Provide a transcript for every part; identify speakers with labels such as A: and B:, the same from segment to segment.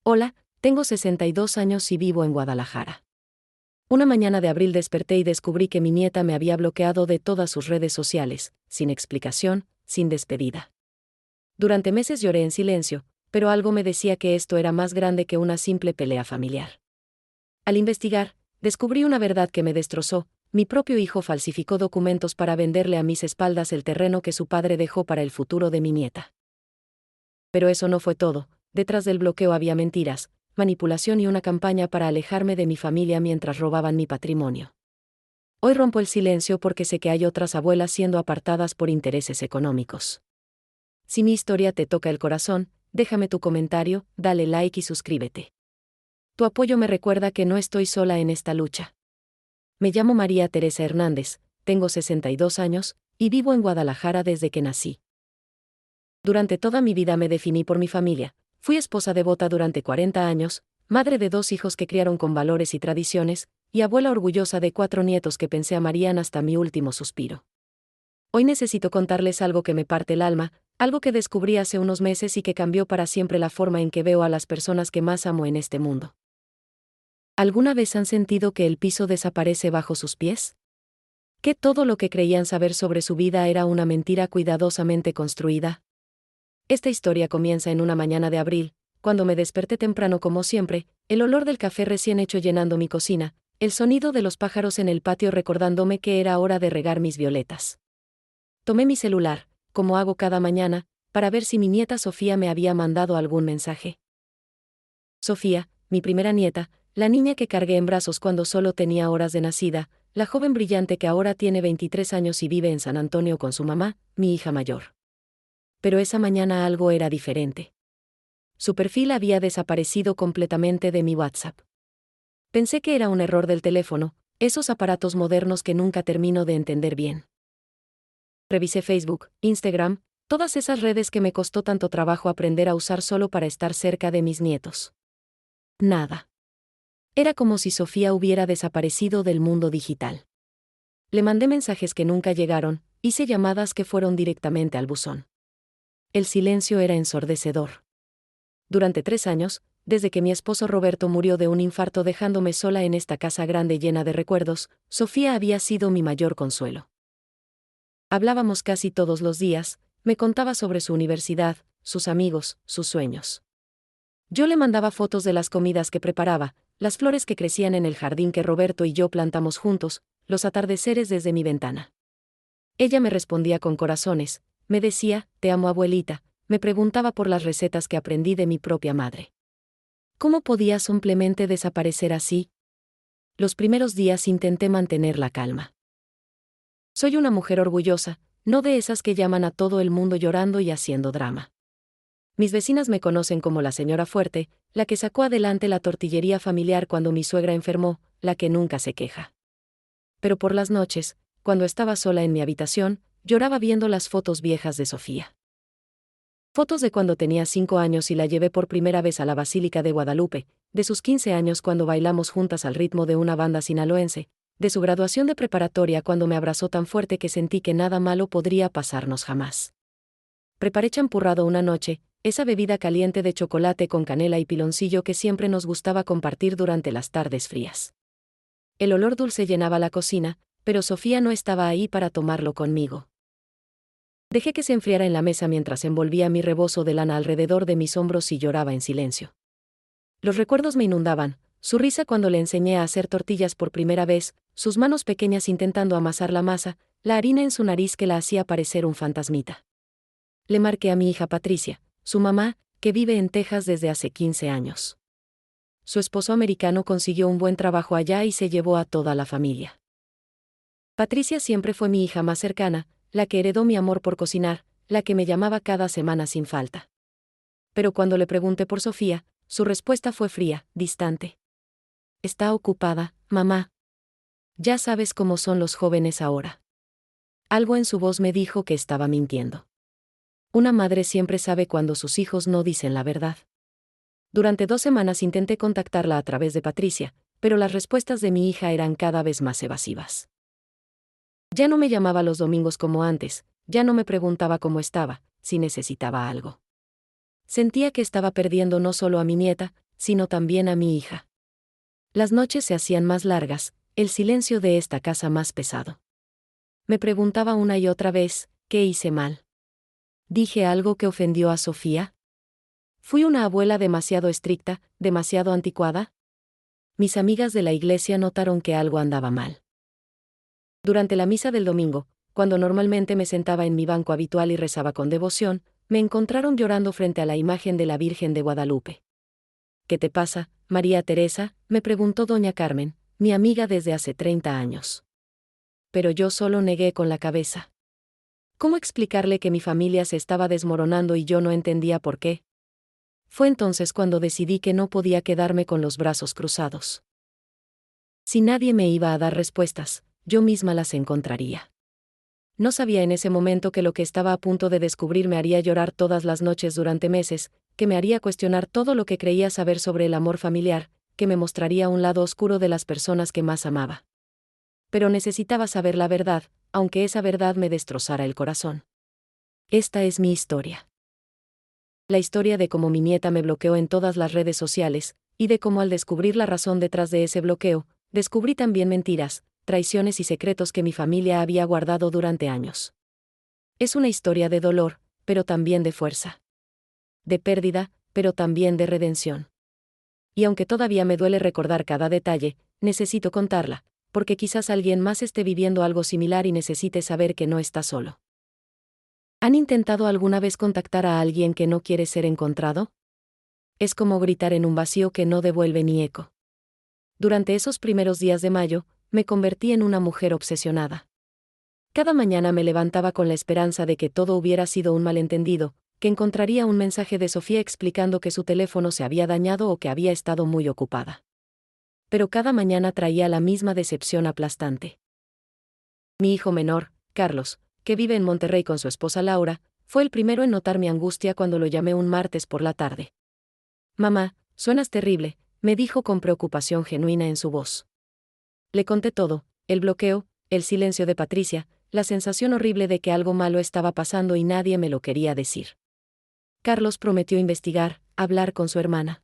A: Hola, tengo 62 años y vivo en Guadalajara. Una mañana de abril desperté y descubrí que mi nieta me había bloqueado de todas sus redes sociales, sin explicación, sin despedida. Durante meses lloré en silencio, pero algo me decía que esto era más grande que una simple pelea familiar. Al investigar, descubrí una verdad que me destrozó: mi propio hijo falsificó documentos para venderle a mis espaldas el terreno que su padre dejó para el futuro de mi nieta. Pero eso no fue todo. Detrás del bloqueo había mentiras, manipulación y una campaña para alejarme de mi familia mientras robaban mi patrimonio. Hoy rompo el silencio porque sé que hay otras abuelas siendo apartadas por intereses económicos. Si mi historia te toca el corazón, déjame tu comentario, dale like y suscríbete. Tu apoyo me recuerda que no estoy sola en esta lucha. Me llamo María Teresa Hernández, tengo 62 años, y vivo en Guadalajara desde que nací. Durante toda mi vida me definí por mi familia. Fui esposa devota durante 40 años, madre de 2 hijos que criaron con valores y tradiciones, y abuela orgullosa de 4 nietos que pensé amarían hasta mi último suspiro. Hoy necesito contarles algo que me parte el alma, algo que descubrí hace unos meses y que cambió para siempre la forma en que veo a las personas que más amo en este mundo. ¿Alguna vez han sentido que el piso desaparece bajo sus pies? ¿Que todo lo que creían saber sobre su vida era una mentira cuidadosamente construida? Esta historia comienza en una mañana de abril, cuando me desperté temprano como siempre, el olor del café recién hecho llenando mi cocina, el sonido de los pájaros en el patio recordándome que era hora de regar mis violetas. Tomé mi celular, como hago cada mañana, para ver si mi nieta Sofía me había mandado algún mensaje. Sofía, mi primera nieta, la niña que cargué en brazos cuando solo tenía horas de nacida, la joven brillante que ahora tiene 23 años y vive en San Antonio con su mamá, mi hija mayor. Pero esa mañana algo era diferente. Su perfil había desaparecido completamente de mi WhatsApp. Pensé que era un error del teléfono, esos aparatos modernos que nunca termino de entender bien. Revisé Facebook, Instagram, todas esas redes que me costó tanto trabajo aprender a usar solo para estar cerca de mis nietos. Nada. Era como si Sofía hubiera desaparecido del mundo digital. Le mandé mensajes que nunca llegaron, hice llamadas que fueron directamente al buzón. El silencio era ensordecedor. Durante 3 años, desde que mi esposo Roberto murió de un infarto dejándome sola en esta casa grande llena de recuerdos, Sofía había sido mi mayor consuelo. Hablábamos casi todos los días, me contaba sobre su universidad, sus amigos, sus sueños. Yo le mandaba fotos de las comidas que preparaba, las flores que crecían en el jardín que Roberto y yo plantamos juntos, los atardeceres desde mi ventana. Ella me respondía con corazones, me decía, te amo abuelita, me preguntaba por las recetas que aprendí de mi propia madre. ¿Cómo podía simplemente desaparecer así? Los primeros días intenté mantener la calma. Soy una mujer orgullosa, no de esas que llaman a todo el mundo llorando y haciendo drama. Mis vecinas me conocen como la señora fuerte, la que sacó adelante la tortillería familiar cuando mi suegra enfermó, la que nunca se queja. Pero por las noches, cuando estaba sola en mi habitación, lloraba viendo las fotos viejas de Sofía. Fotos de cuando tenía 5 años y la llevé por primera vez a la Basílica de Guadalupe, de sus 15 años cuando bailamos juntas al ritmo de una banda sinaloense, de su graduación de preparatoria cuando me abrazó tan fuerte que sentí que nada malo podría pasarnos jamás. Preparé champurrado una noche, esa bebida caliente de chocolate con canela y piloncillo que siempre nos gustaba compartir durante las tardes frías. El olor dulce llenaba la cocina, pero Sofía no estaba ahí para tomarlo conmigo. Dejé que se enfriara en la mesa mientras envolvía mi rebozo de lana alrededor de mis hombros y lloraba en silencio. Los recuerdos me inundaban, su risa cuando le enseñé a hacer tortillas por primera vez, sus manos pequeñas intentando amasar la masa, la harina en su nariz que la hacía parecer un fantasmita. Le marqué a mi hija Patricia, su mamá, que vive en Texas desde hace 15 años. Su esposo americano consiguió un buen trabajo allá y se llevó a toda la familia. Patricia siempre fue mi hija más cercana, la que heredó mi amor por cocinar, la que me llamaba cada semana sin falta. Pero cuando le pregunté por Sofía, su respuesta fue fría, distante. Está ocupada, mamá. Ya sabes cómo son los jóvenes ahora. Algo en su voz me dijo que estaba mintiendo. Una madre siempre sabe cuando sus hijos no dicen la verdad. Durante 2 semanas intenté contactarla a través de Patricia, pero las respuestas de mi hija eran cada vez más evasivas. Ya no me llamaba los domingos como antes, ya no me preguntaba cómo estaba, si necesitaba algo. Sentía que estaba perdiendo no solo a mi nieta, sino también a mi hija. Las noches se hacían más largas, el silencio de esta casa más pesado. Me preguntaba una y otra vez, ¿qué hice mal? ¿Dije algo que ofendió a Sofía? ¿Fui una abuela demasiado estricta, demasiado anticuada? Mis amigas de la iglesia notaron que algo andaba mal. Durante la misa del domingo, cuando normalmente me sentaba en mi banco habitual y rezaba con devoción, me encontraron llorando frente a la imagen de la Virgen de Guadalupe. ¿Qué te pasa, María Teresa?, me preguntó doña Carmen, mi amiga desde hace 30 años. Pero yo solo negué con la cabeza. ¿Cómo explicarle que mi familia se estaba desmoronando y yo no entendía por qué? Fue entonces cuando decidí que no podía quedarme con los brazos cruzados. Si nadie me iba a dar respuestas, yo misma las encontraría. No sabía en ese momento que lo que estaba a punto de descubrir me haría llorar todas las noches durante meses, que me haría cuestionar todo lo que creía saber sobre el amor familiar, que me mostraría un lado oscuro de las personas que más amaba. Pero necesitaba saber la verdad, aunque esa verdad me destrozara el corazón. Esta es mi historia. La historia de cómo mi nieta me bloqueó en todas las redes sociales, y de cómo al descubrir la razón detrás de ese bloqueo, descubrí también mentiras, traiciones y secretos que mi familia había guardado durante años. Es una historia de dolor, pero también de fuerza. De pérdida, pero también de redención. Y aunque todavía me duele recordar cada detalle, necesito contarla, porque quizás alguien más esté viviendo algo similar y necesite saber que no está solo. ¿Han intentado alguna vez contactar a alguien que no quiere ser encontrado? Es como gritar en un vacío que no devuelve ni eco. Durante esos primeros días de mayo, me convertí en una mujer obsesionada. Cada mañana me levantaba con la esperanza de que todo hubiera sido un malentendido, que encontraría un mensaje de Sofía explicando que su teléfono se había dañado o que había estado muy ocupada. Pero cada mañana traía la misma decepción aplastante. Mi hijo menor, Carlos, que vive en Monterrey con su esposa Laura, fue el primero en notar mi angustia cuando lo llamé un martes por la tarde. «Mamá, suenas terrible», me dijo con preocupación genuina en su voz. Le conté todo, el bloqueo, el silencio de Patricia, la sensación horrible de que algo malo estaba pasando y nadie me lo quería decir. Carlos prometió investigar, hablar con su hermana.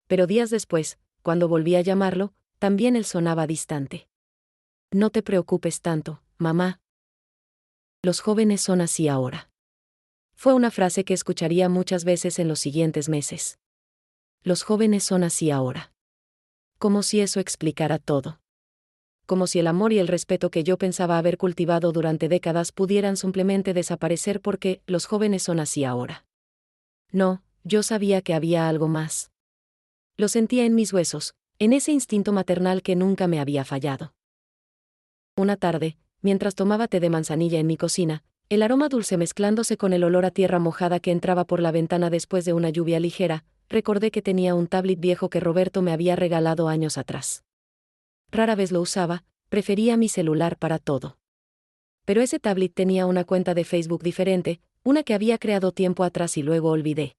A: Pero días después, cuando volví a llamarlo, también él sonaba distante. «No te preocupes tanto, mamá. Los jóvenes son así ahora». Fue una frase que escucharía muchas veces en los siguientes meses. Los jóvenes son así ahora. Como si eso explicara todo. Como si el amor y el respeto que yo pensaba haber cultivado durante décadas pudieran simplemente desaparecer porque los jóvenes son así ahora. No, yo sabía que había algo más. Lo sentía en mis huesos, en ese instinto maternal que nunca me había fallado. Una tarde, mientras tomaba té de manzanilla en mi cocina, el aroma dulce mezclándose con el olor a tierra mojada que entraba por la ventana después de una lluvia ligera, recordé que tenía un tablet viejo que Roberto me había regalado años atrás. Rara vez lo usaba, prefería mi celular para todo. Pero ese tablet tenía una cuenta de Facebook diferente, una que había creado tiempo atrás y luego olvidé.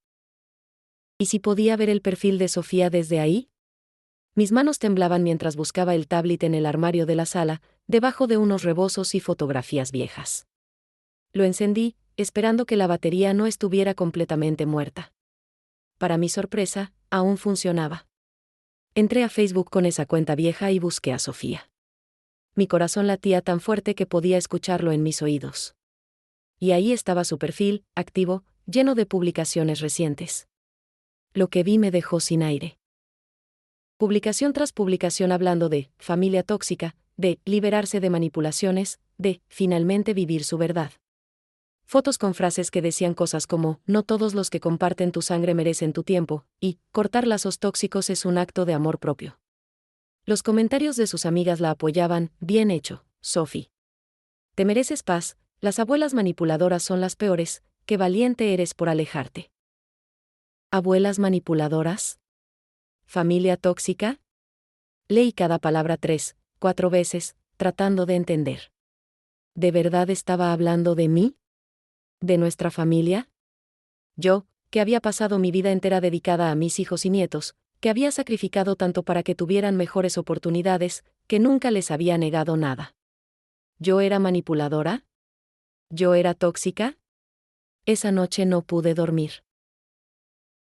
A: ¿Y si podía ver el perfil de Sofía desde ahí? Mis manos temblaban mientras buscaba el tablet en el armario de la sala, debajo de unos rebozos y fotografías viejas. Lo encendí, esperando que la batería no estuviera completamente muerta. Para mi sorpresa, aún funcionaba. Entré a Facebook con esa cuenta vieja y busqué a Sofía. Mi corazón latía tan fuerte que podía escucharlo en mis oídos. Y ahí estaba su perfil, activo, lleno de publicaciones recientes. Lo que vi me dejó sin aire. Publicación tras publicación hablando de familia tóxica, de liberarse de manipulaciones, de finalmente vivir su verdad. Fotos con frases que decían cosas como, no todos los que comparten tu sangre merecen tu tiempo, y, cortar lazos tóxicos es un acto de amor propio. Los comentarios de sus amigas la apoyaban, bien hecho, Sophie. Te mereces paz, las abuelas manipuladoras son las peores, qué valiente eres por alejarte. ¿Abuelas manipuladoras? ¿Familia tóxica? Leí cada palabra 3, 4 veces, tratando de entender. ¿De verdad estaba hablando de mí? ¿De nuestra familia? Yo, que había pasado mi vida entera dedicada a mis hijos y nietos, que había sacrificado tanto para que tuvieran mejores oportunidades, que nunca les había negado nada. ¿Yo era manipuladora? ¿Yo era tóxica? Esa noche no pude dormir.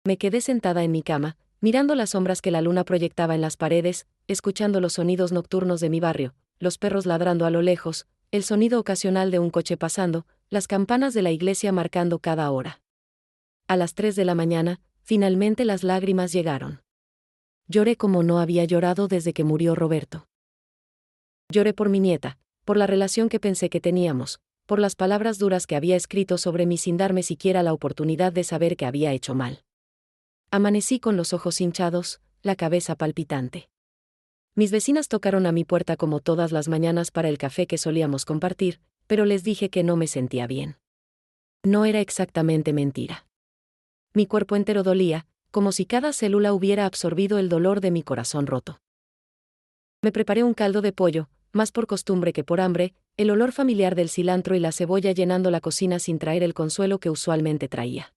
A: Me quedé sentada en mi cama, mirando las sombras que la luna proyectaba en las paredes, escuchando los sonidos nocturnos de mi barrio, los perros ladrando a lo lejos, el sonido ocasional de un coche pasando, las campanas de la iglesia marcando cada hora. A las 3 de la mañana, finalmente las lágrimas llegaron. Lloré como no había llorado desde que murió Roberto. Lloré por mi nieta, por la relación que pensé que teníamos, por las palabras duras que había escrito sobre mí sin darme siquiera la oportunidad de saber que había hecho mal. Amanecí con los ojos hinchados, la cabeza palpitante. Mis vecinas tocaron a mi puerta como todas las mañanas para el café que solíamos compartir, pero les dije que no me sentía bien. No era exactamente mentira. Mi cuerpo entero dolía, como si cada célula hubiera absorbido el dolor de mi corazón roto. Me preparé un caldo de pollo, más por costumbre que por hambre, el olor familiar del cilantro y la cebolla llenando la cocina sin traer el consuelo que usualmente traía.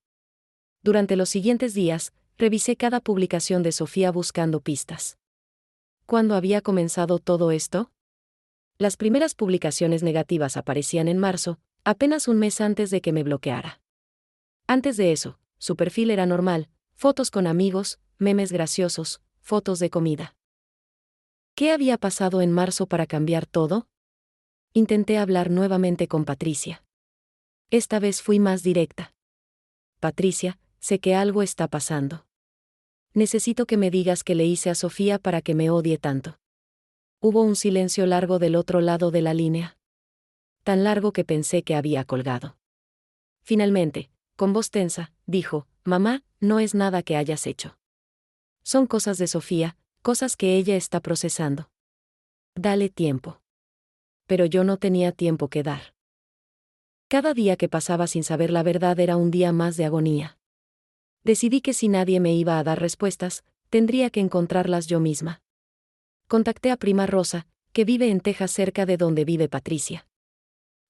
A: Durante los siguientes días, revisé cada publicación de Sofía buscando pistas. ¿Cuándo había comenzado todo esto? Las primeras publicaciones negativas aparecían en marzo, apenas un mes antes de que me bloqueara. Antes de eso, su perfil era normal, fotos con amigos, memes graciosos, fotos de comida. ¿Qué había pasado en marzo para cambiar todo? Intenté hablar nuevamente con Patricia. Esta vez fui más directa. Patricia, sé que algo está pasando. Necesito que me digas qué le hice a Sofía para que me odie tanto. Hubo un silencio largo del otro lado de la línea. Tan largo que pensé que había colgado. Finalmente, con voz tensa, dijo, «Mamá, no es nada que hayas hecho. Son cosas de Sofía, cosas que ella está procesando. Dale tiempo». Pero yo no tenía tiempo que dar. Cada día que pasaba sin saber la verdad era un día más de agonía. Decidí que si nadie me iba a dar respuestas, tendría que encontrarlas yo misma. Contacté a prima Rosa, que vive en Texas cerca de donde vive Patricia.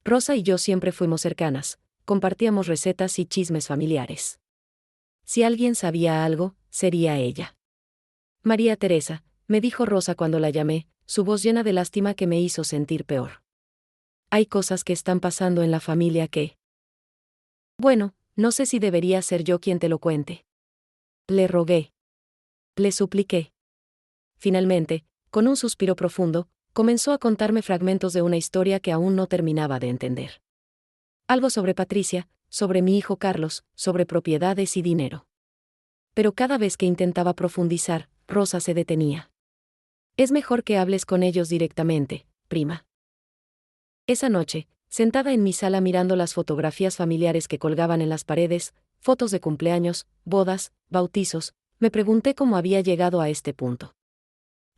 A: Rosa y yo siempre fuimos cercanas, compartíamos recetas y chismes familiares. Si alguien sabía algo, sería ella. María Teresa, me dijo Rosa cuando la llamé, su voz llena de lástima que me hizo sentir peor. Hay cosas que están pasando en la familia que... Bueno, no sé si debería ser yo quien te lo cuente. Le rogué. Le supliqué. Finalmente, con un suspiro profundo, comenzó a contarme fragmentos de una historia que aún no terminaba de entender. Algo sobre Patricia, sobre mi hijo Carlos, sobre propiedades y dinero. Pero cada vez que intentaba profundizar, Rosa se detenía. Es mejor que hables con ellos directamente, prima. Esa noche, sentada en mi sala mirando las fotografías familiares que colgaban en las paredes, fotos de cumpleaños, bodas, bautizos, me pregunté cómo había llegado a este punto.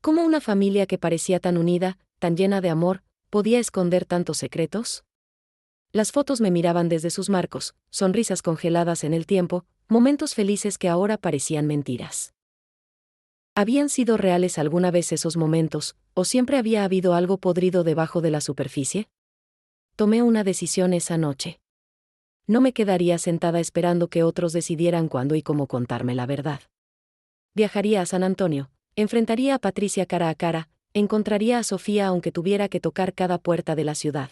A: ¿Cómo una familia que parecía tan unida, tan llena de amor, podía esconder tantos secretos? Las fotos me miraban desde sus marcos, sonrisas congeladas en el tiempo, momentos felices que ahora parecían mentiras. ¿Habían sido reales alguna vez esos momentos, o siempre había habido algo podrido debajo de la superficie? Tomé una decisión esa noche. No me quedaría sentada esperando que otros decidieran cuándo y cómo contarme la verdad. Viajaría a San Antonio, enfrentaría a Patricia cara a cara, encontraría a Sofía aunque tuviera que tocar cada puerta de la ciudad.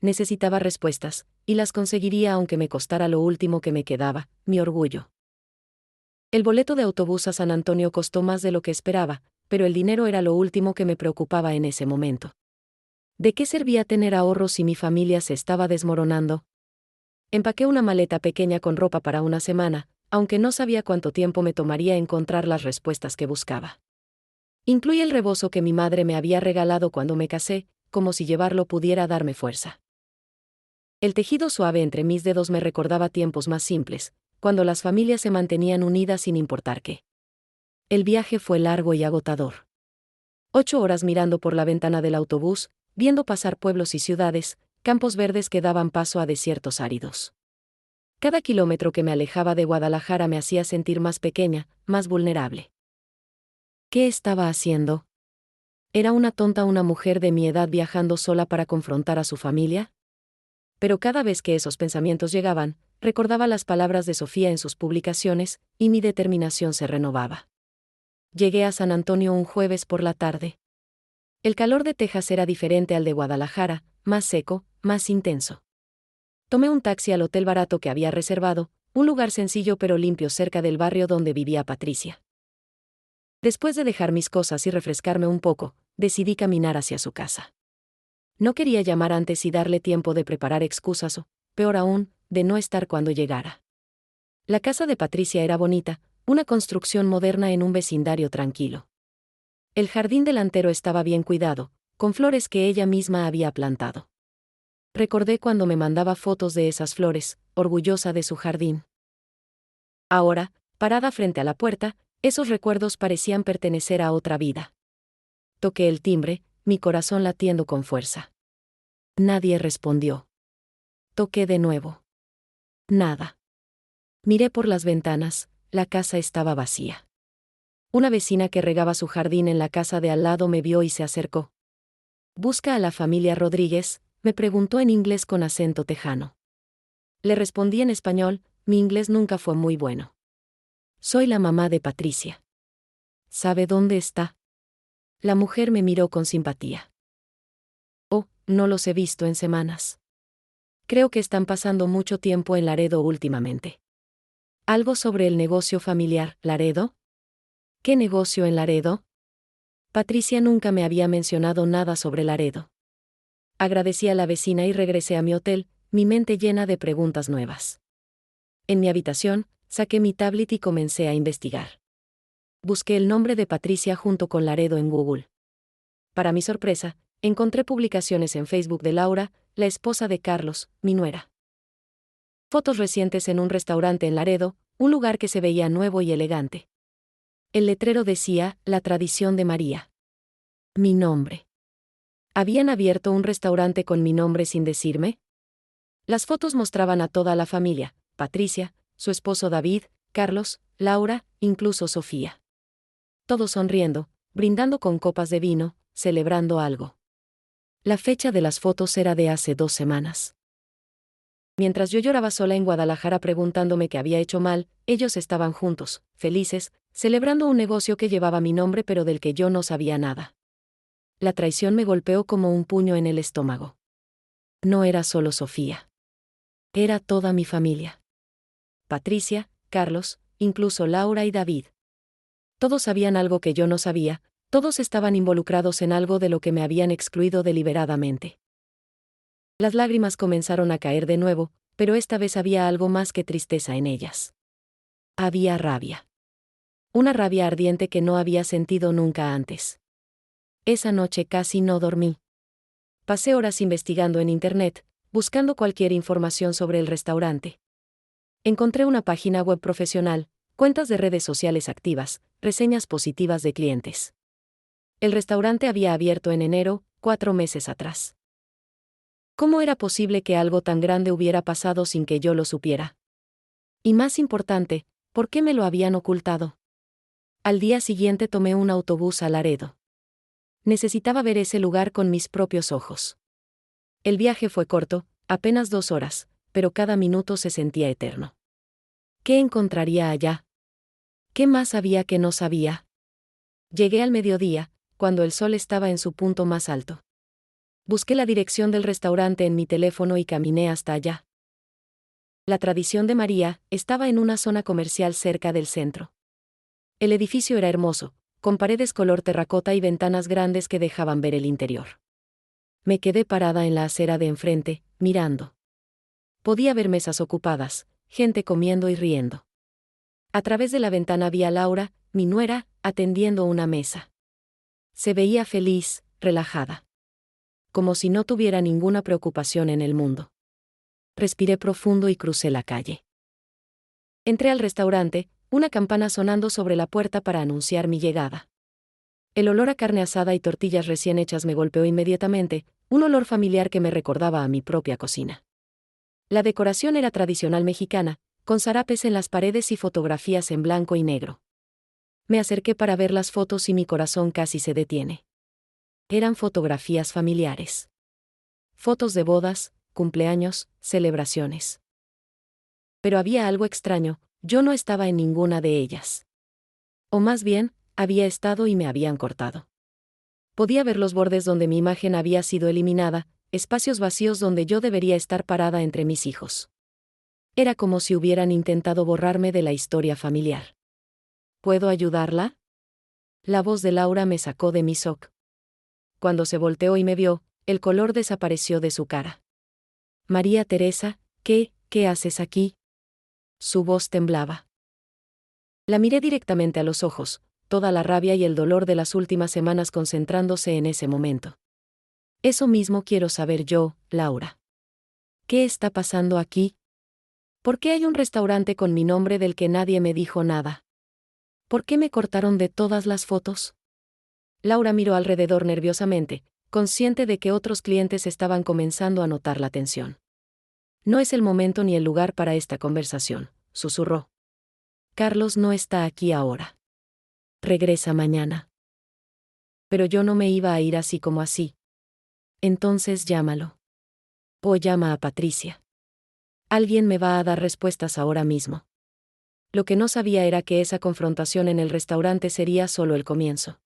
A: Necesitaba respuestas, y las conseguiría aunque me costara lo último que me quedaba, mi orgullo. El boleto de autobús a San Antonio costó más de lo que esperaba, pero el dinero era lo último que me preocupaba en ese momento. ¿De qué servía tener ahorros si mi familia se estaba desmoronando? Empaqué una maleta pequeña con ropa para una semana, aunque no sabía cuánto tiempo me tomaría encontrar las respuestas que buscaba. Incluí el rebozo que mi madre me había regalado cuando me casé, como si llevarlo pudiera darme fuerza. El tejido suave entre mis dedos me recordaba tiempos más simples, cuando las familias se mantenían unidas sin importar qué. El viaje fue largo y agotador. 8 horas mirando por la ventana del autobús, viendo pasar pueblos y ciudades, campos verdes que daban paso a desiertos áridos. Cada kilómetro que me alejaba de Guadalajara me hacía sentir más pequeña, más vulnerable. ¿Qué estaba haciendo? ¿Era una tonta una mujer de mi edad viajando sola para confrontar a su familia? Pero cada vez que esos pensamientos llegaban, recordaba las palabras de Sofía en sus publicaciones, y mi determinación se renovaba. Llegué a San Antonio un jueves por la tarde. El calor de Texas era diferente al de Guadalajara, más seco, más intenso. Tomé un taxi al hotel barato que había reservado, un lugar sencillo pero limpio cerca del barrio donde vivía Patricia. Después de dejar mis cosas y refrescarme un poco, decidí caminar hacia su casa. No quería llamar antes y darle tiempo de preparar excusas o, peor aún, de no estar cuando llegara. La casa de Patricia era bonita, una construcción moderna en un vecindario tranquilo. El jardín delantero estaba bien cuidado, con flores que ella misma había plantado. Recordé cuando me mandaba fotos de esas flores, orgullosa de su jardín. Ahora, parada frente a la puerta, esos recuerdos parecían pertenecer a otra vida. Toqué el timbre, mi corazón latiendo con fuerza. Nadie respondió. Toqué de nuevo. Nada. Miré por las ventanas, la casa estaba vacía. Una vecina que regaba su jardín en la casa de al lado me vio y se acercó. «¿Busca a la familia Rodríguez?», me preguntó en inglés con acento tejano. Le respondí en español, mi inglés nunca fue muy bueno. «Soy la mamá de Patricia». «¿Sabe dónde está?». La mujer me miró con simpatía. «Oh, no los he visto en semanas. Creo que están pasando mucho tiempo en Laredo últimamente». «¿Algo sobre el negocio familiar, Laredo?». «¿Qué negocio en Laredo?». Patricia nunca me había mencionado nada sobre Laredo. Agradecí a la vecina y regresé a mi hotel, mi mente llena de preguntas nuevas. En mi habitación, saqué mi tablet y comencé a investigar. Busqué el nombre de Patricia junto con Laredo en Google. Para mi sorpresa, encontré publicaciones en Facebook de Laura, la esposa de Carlos, mi nuera. Fotos recientes en un restaurante en Laredo, un lugar que se veía nuevo y elegante. El letrero decía, «La tradición de María». Mi nombre. ¿Habían abierto un restaurante con mi nombre sin decirme? Las fotos mostraban a toda la familia, Patricia, su esposo David, Carlos, Laura, incluso Sofía. Todos sonriendo, brindando con copas de vino, celebrando algo. La fecha de las fotos era de hace 2 semanas. Mientras yo lloraba sola en Guadalajara preguntándome qué había hecho mal, ellos estaban juntos, felices, celebrando un negocio que llevaba mi nombre pero del que yo no sabía nada. La traición me golpeó como un puño en el estómago. No era solo Sofía. Era toda mi familia. Patricia, Carlos, incluso Laura y David. Todos sabían algo que yo no sabía, todos estaban involucrados en algo de lo que me habían excluido deliberadamente. Las lágrimas comenzaron a caer de nuevo, pero esta vez había algo más que tristeza en ellas. Había rabia. Una rabia ardiente que no había sentido nunca antes. Esa noche casi no dormí. Pasé horas investigando en internet, buscando cualquier información sobre el restaurante. Encontré una página web profesional, cuentas de redes sociales activas, reseñas positivas de clientes. El restaurante había abierto en enero, 4 meses atrás. ¿Cómo era posible que algo tan grande hubiera pasado sin que yo lo supiera? Y más importante, ¿por qué me lo habían ocultado? Al día siguiente tomé un autobús a Laredo. Necesitaba ver ese lugar con mis propios ojos. El viaje fue corto, apenas 2 horas, pero cada minuto se sentía eterno. ¿Qué encontraría allá? ¿Qué más sabía que no sabía? Llegué al mediodía, cuando el sol estaba en su punto más alto. Busqué la dirección del restaurante en mi teléfono y caminé hasta allá. La tradición de María estaba en una zona comercial cerca del centro. El edificio era hermoso, con paredes color terracota y ventanas grandes que dejaban ver el interior. Me quedé parada en la acera de enfrente, mirando. Podía ver mesas ocupadas, gente comiendo y riendo. A través de la ventana vi a Laura, mi nuera, atendiendo una mesa. Se veía feliz, relajada. Como si no tuviera ninguna preocupación en el mundo. Respiré profundo y crucé la calle. Entré al restaurante, una campana sonando sobre la puerta para anunciar mi llegada. El olor a carne asada y tortillas recién hechas me golpeó inmediatamente, un olor familiar que me recordaba a mi propia cocina. La decoración era tradicional mexicana, con zarapes en las paredes y fotografías en blanco y negro. Me acerqué para ver las fotos y mi corazón casi se detiene. Eran fotografías familiares. Fotos de bodas, cumpleaños, celebraciones. Pero había algo extraño, yo no estaba en ninguna de ellas. O más bien, había estado y me habían cortado. Podía ver los bordes donde mi imagen había sido eliminada, espacios vacíos donde yo debería estar parada entre mis hijos. Era como si hubieran intentado borrarme de la historia familiar. ¿Puedo ayudarla? La voz de Laura me sacó de mi shock. Cuando se volteó y me vio, el color desapareció de su cara. María Teresa, ¿qué haces aquí? Su voz temblaba. La miré directamente a los ojos, toda la rabia y el dolor de las últimas semanas concentrándose en ese momento. Eso mismo quiero saber yo, Laura. ¿Qué está pasando aquí? ¿Por qué hay un restaurante con mi nombre del que nadie me dijo nada? ¿Por qué me cortaron de todas las fotos? Laura miró alrededor nerviosamente, consciente de que otros clientes estaban comenzando a notar la tensión. No es el momento ni el lugar para esta conversación, susurró. Carlos no está aquí ahora. Regresa mañana. Pero yo no me iba a ir así como así. Entonces llámalo. O llama a Patricia. Alguien me va a dar respuestas ahora mismo. Lo que no sabía era que esa confrontación en el restaurante sería solo el comienzo.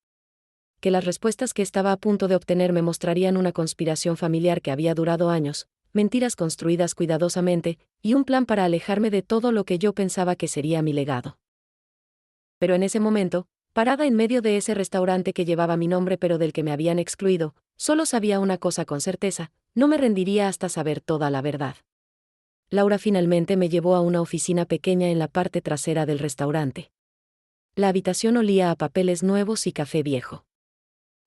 A: Que las respuestas que estaba a punto de obtener me mostrarían una conspiración familiar que había durado años, mentiras construidas cuidadosamente, y un plan para alejarme de todo lo que yo pensaba que sería mi legado. Pero en ese momento, parada en medio de ese restaurante que llevaba mi nombre pero del que me habían excluido, solo sabía una cosa con certeza: no me rendiría hasta saber toda la verdad. Laura finalmente me llevó a una oficina pequeña en la parte trasera del restaurante. La habitación olía a papeles nuevos y café viejo.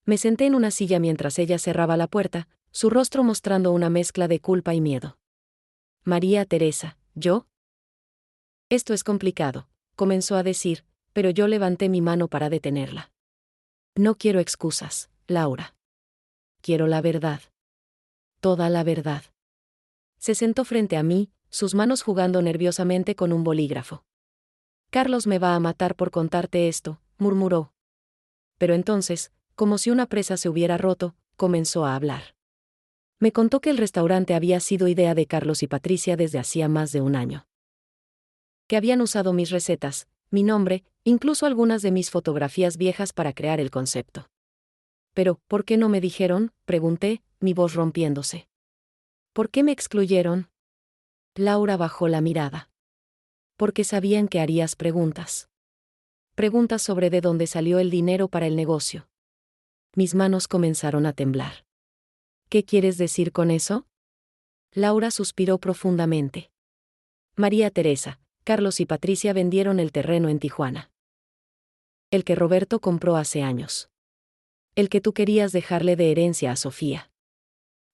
A: Me senté en una silla mientras ella cerraba la puerta, su rostro mostrando una mezcla de culpa y miedo. María Teresa, ¿yo? Esto es complicado, comenzó a decir, pero yo levanté mi mano para detenerla. No quiero excusas, Laura. Quiero la verdad. Toda la verdad. Se sentó frente a mí, sus manos jugando nerviosamente con un bolígrafo. Carlos me va a matar por contarte esto, murmuró. Pero entonces, como si una presa se hubiera roto, comenzó a hablar. Me contó que el restaurante había sido idea de Carlos y Patricia desde hacía más de un año. Que habían usado mis recetas, mi nombre, incluso algunas de mis fotografías viejas para crear el concepto. Pero, ¿por qué no me dijeron?, pregunté, mi voz rompiéndose. ¿Por qué me excluyeron? Laura bajó la mirada. Porque sabían que harías preguntas. Preguntas sobre de dónde salió el dinero para el negocio. Mis manos comenzaron a temblar. ¿Qué quieres decir con eso? Laura suspiró profundamente. María Teresa, Carlos y Patricia vendieron el terreno en Tijuana. El que Roberto compró hace años. El que tú querías dejarle de herencia a Sofía.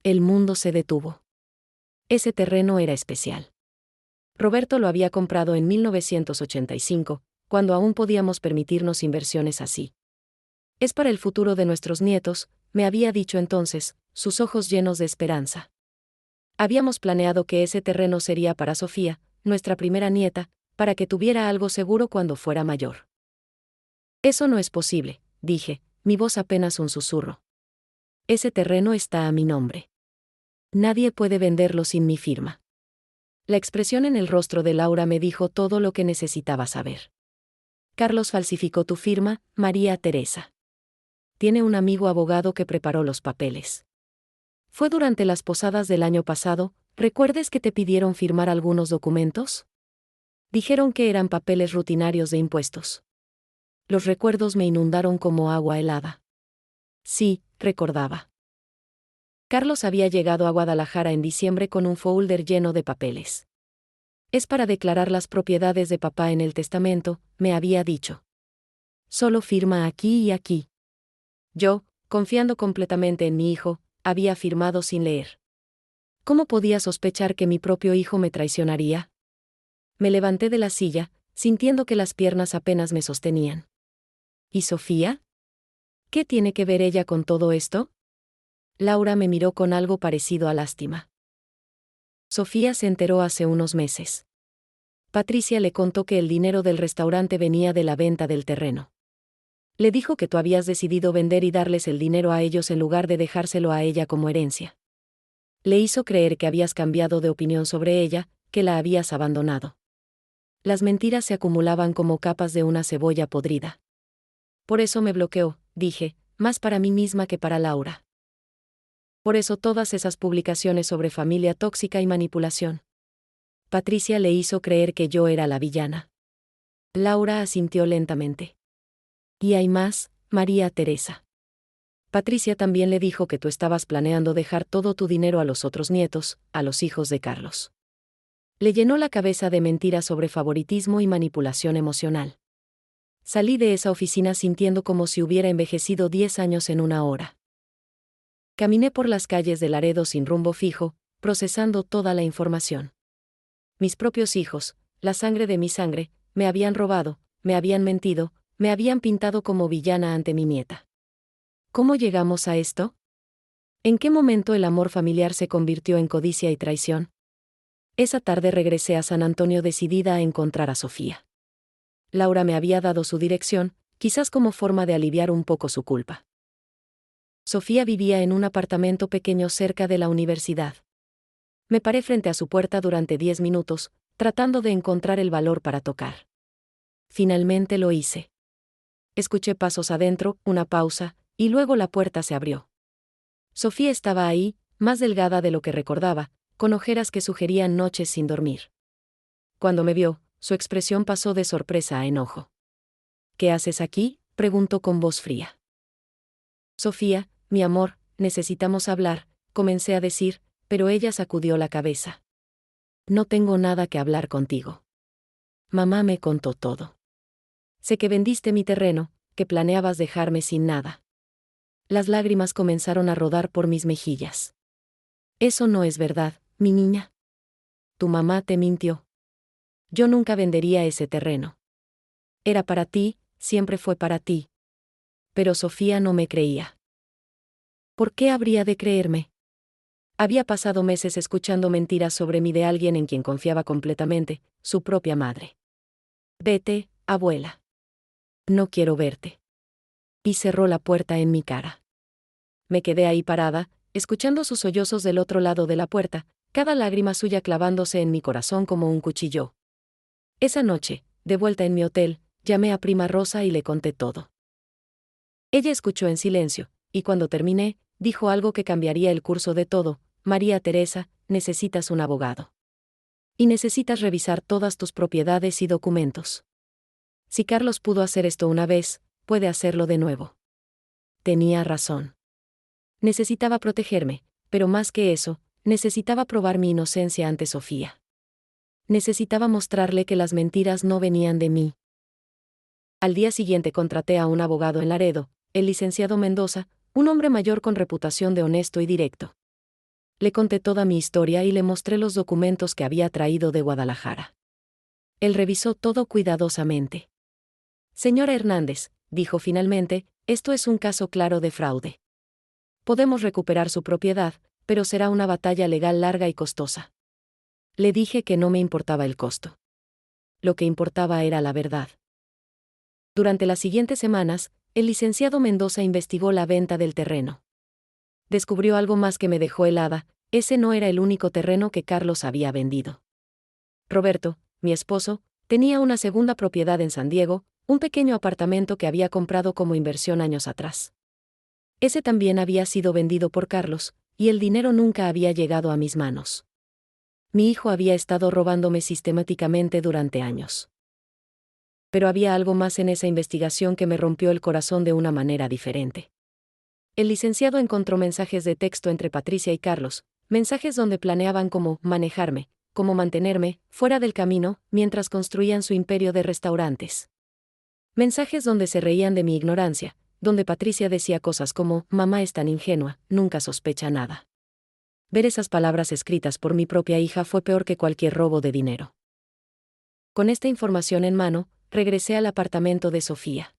A: El mundo se detuvo. Ese terreno era especial. Roberto lo había comprado en 1985, cuando aún podíamos permitirnos inversiones así. Es para el futuro de nuestros nietos, me había dicho entonces, sus ojos llenos de esperanza. Habíamos planeado que ese terreno sería para Sofía, nuestra primera nieta, para que tuviera algo seguro cuando fuera mayor. Eso no es posible, dije, mi voz apenas un susurro. Ese terreno está a mi nombre. Nadie puede venderlo sin mi firma. La expresión en el rostro de Laura me dijo todo lo que necesitaba saber. Carlos falsificó tu firma, María Teresa. Tiene un amigo abogado que preparó los papeles. Fue durante las posadas del año pasado, ¿recuerdes que te pidieron firmar algunos documentos? Dijeron que eran papeles rutinarios de impuestos. Los recuerdos me inundaron como agua helada. Sí, recordaba. Carlos había llegado a Guadalajara en diciembre con un folder lleno de papeles. Es para declarar las propiedades de papá en el testamento, me había dicho. Solo firma aquí y aquí. Yo, confiando completamente en mi hijo, había firmado sin leer. ¿Cómo podía sospechar que mi propio hijo me traicionaría? Me levanté de la silla, sintiendo que las piernas apenas me sostenían. ¿Y Sofía? ¿Qué tiene que ver ella con todo esto? Laura me miró con algo parecido a lástima. Sofía se enteró hace unos meses. Patricia le contó que el dinero del restaurante venía de la venta del terreno. Le dijo que tú habías decidido vender y darles el dinero a ellos en lugar de dejárselo a ella como herencia. Le hizo creer que habías cambiado de opinión sobre ella, que la habías abandonado. Las mentiras se acumulaban como capas de una cebolla podrida. Por eso me bloqueó, dije, más para mí misma que para Laura. Por eso todas esas publicaciones sobre familia tóxica y manipulación. Patricia le hizo creer que yo era la villana. Laura asintió lentamente. Y hay más, María Teresa. Patricia también le dijo que tú estabas planeando dejar todo tu dinero a los otros nietos, a los hijos de Carlos. Le llenó la cabeza de mentiras sobre favoritismo y manipulación emocional. Salí de esa oficina sintiendo como si hubiera envejecido 10 años en una hora. Caminé por las calles de Laredo sin rumbo fijo, procesando toda la información. Mis propios hijos, la sangre de mi sangre, me habían robado, me habían mentido, me habían pintado como villana ante mi nieta. ¿Cómo llegamos a esto? ¿En qué momento el amor familiar se convirtió en codicia y traición? Esa tarde regresé a San Antonio decidida a encontrar a Sofía. Laura me había dado su dirección, quizás como forma de aliviar un poco su culpa. Sofía vivía en un apartamento pequeño cerca de la universidad. Me paré frente a su puerta durante 10 minutos, tratando de encontrar el valor para tocar. Finalmente lo hice. Escuché pasos adentro, una pausa, y luego la puerta se abrió. Sofía estaba ahí, más delgada de lo que recordaba, con ojeras que sugerían noches sin dormir. Cuando me vio, su expresión pasó de sorpresa a enojo. ¿Qué haces aquí?, preguntó con voz fría. Sofía, mi amor, necesitamos hablar, comencé a decir, pero ella sacudió la cabeza. No tengo nada que hablar contigo. Mamá me contó todo. Sé que vendiste mi terreno, que planeabas dejarme sin nada. Las lágrimas comenzaron a rodar por mis mejillas. Eso no es verdad, mi niña. Tu mamá te mintió. Yo nunca vendería ese terreno. Era para ti, siempre fue para ti. Pero Sofía no me creía. ¿Por qué habría de creerme? Había pasado meses escuchando mentiras sobre mí de alguien en quien confiaba completamente, su propia madre. Vete, abuela. No quiero verte. Y cerró la puerta en mi cara. Me quedé ahí parada, escuchando sus sollozos del otro lado de la puerta, cada lágrima suya clavándose en mi corazón como un cuchillo. Esa noche, de vuelta en mi hotel, llamé a prima Rosa y le conté todo. Ella escuchó en silencio, y cuando terminé, dijo algo que cambiaría el curso de todo: María Teresa, necesitas un abogado. Y necesitas revisar todas tus propiedades y documentos. Si Carlos pudo hacer esto una vez, puede hacerlo de nuevo. Tenía razón. Necesitaba protegerme, pero más que eso, necesitaba probar mi inocencia ante Sofía. Necesitaba mostrarle que las mentiras no venían de mí. Al día siguiente contraté a un abogado en Laredo, el licenciado Mendoza, un hombre mayor con reputación de honesto y directo. Le conté toda mi historia y le mostré los documentos que había traído de Guadalajara. Él revisó todo cuidadosamente. Señora Hernández, dijo finalmente, esto es un caso claro de fraude. Podemos recuperar su propiedad, pero será una batalla legal larga y costosa. Le dije que no me importaba el costo. Lo que importaba era la verdad. Durante las siguientes semanas, el licenciado Mendoza investigó la venta del terreno. Descubrió algo más que me dejó helada: ese no era el único terreno que Carlos había vendido. Roberto, mi esposo, tenía una segunda propiedad en San Diego, un pequeño apartamento que había comprado como inversión años atrás. Ese también había sido vendido por Carlos, y el dinero nunca había llegado a mis manos. Mi hijo había estado robándome sistemáticamente durante años. Pero había algo más en esa investigación que me rompió el corazón de una manera diferente. El licenciado encontró mensajes de texto entre Patricia y Carlos, mensajes donde planeaban cómo manejarme, cómo mantenerme fuera del camino mientras construían su imperio de restaurantes. Mensajes donde se reían de mi ignorancia, donde Patricia decía cosas como: mamá es tan ingenua, nunca sospecha nada. Ver esas palabras escritas por mi propia hija fue peor que cualquier robo de dinero. Con esta información en mano, regresé al apartamento de Sofía.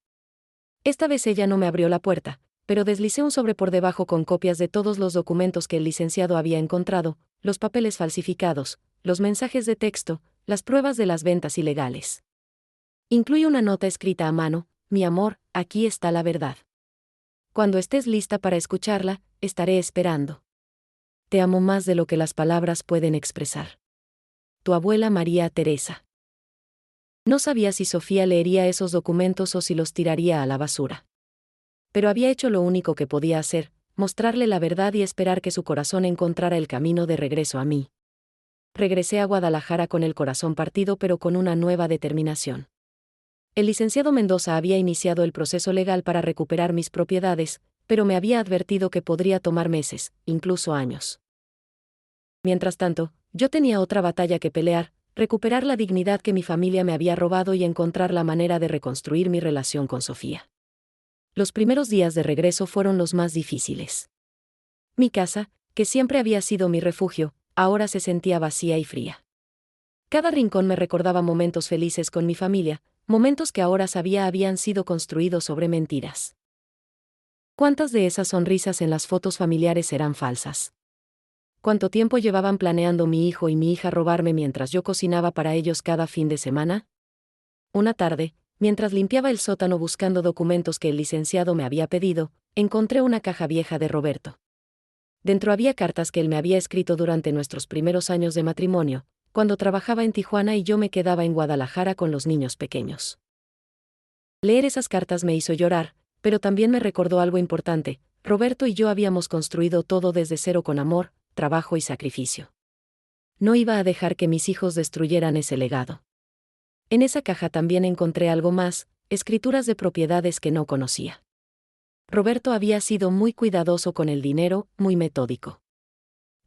A: Esta vez ella no me abrió la puerta, pero deslicé un sobre por debajo con copias de todos los documentos que el licenciado había encontrado, los papeles falsificados, los mensajes de texto, las pruebas de las ventas ilegales. Incluí una nota escrita a mano: mi amor, aquí está la verdad. Cuando estés lista para escucharla, estaré esperando. Te amo más de lo que las palabras pueden expresar. Tu abuela María Teresa. No sabía si Sofía leería esos documentos o si los tiraría a la basura. Pero había hecho lo único que podía hacer: mostrarle la verdad y esperar que su corazón encontrara el camino de regreso a mí. Regresé a Guadalajara con el corazón partido pero con una nueva determinación. El licenciado Mendoza había iniciado el proceso legal para recuperar mis propiedades, pero me había advertido que podría tomar meses, incluso años. Mientras tanto, yo tenía otra batalla que pelear: recuperar la dignidad que mi familia me había robado y encontrar la manera de reconstruir mi relación con Sofía. Los primeros días de regreso fueron los más difíciles. Mi casa, que siempre había sido mi refugio, ahora se sentía vacía y fría. Cada rincón me recordaba momentos felices con mi familia, momentos que ahora sabía habían sido construidos sobre mentiras. ¿Cuántas de esas sonrisas en las fotos familiares eran falsas? ¿Cuánto tiempo llevaban planeando mi hijo y mi hija robarme mientras yo cocinaba para ellos cada fin de semana? Una tarde, mientras limpiaba el sótano buscando documentos que el licenciado me había pedido, encontré una caja vieja de Roberto. Dentro había cartas que él me había escrito durante nuestros primeros años de matrimonio, cuando trabajaba en Tijuana y yo me quedaba en Guadalajara con los niños pequeños. Leer esas cartas me hizo llorar, pero también me recordó algo importante: Roberto y yo habíamos construido todo desde cero con amor, trabajo y sacrificio. No iba a dejar que mis hijos destruyeran ese legado. En esa caja también encontré algo más: escrituras de propiedades que no conocía. Roberto había sido muy cuidadoso con el dinero, muy metódico.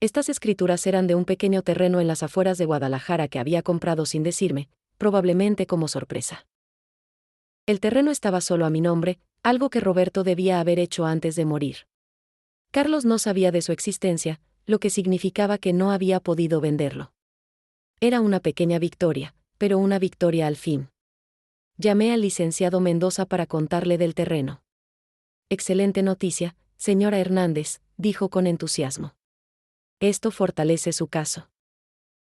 A: Estas escrituras eran de un pequeño terreno en las afueras de Guadalajara que había comprado sin decirme, probablemente como sorpresa. El terreno estaba solo a mi nombre, algo que Roberto debía haber hecho antes de morir. Carlos no sabía de su existencia, lo que significaba que no había podido venderlo. Era una pequeña victoria, pero una victoria al fin. Llamé al licenciado Mendoza para contarle del terreno. «Excelente noticia, señora Hernández», dijo con entusiasmo. «Esto fortalece su caso.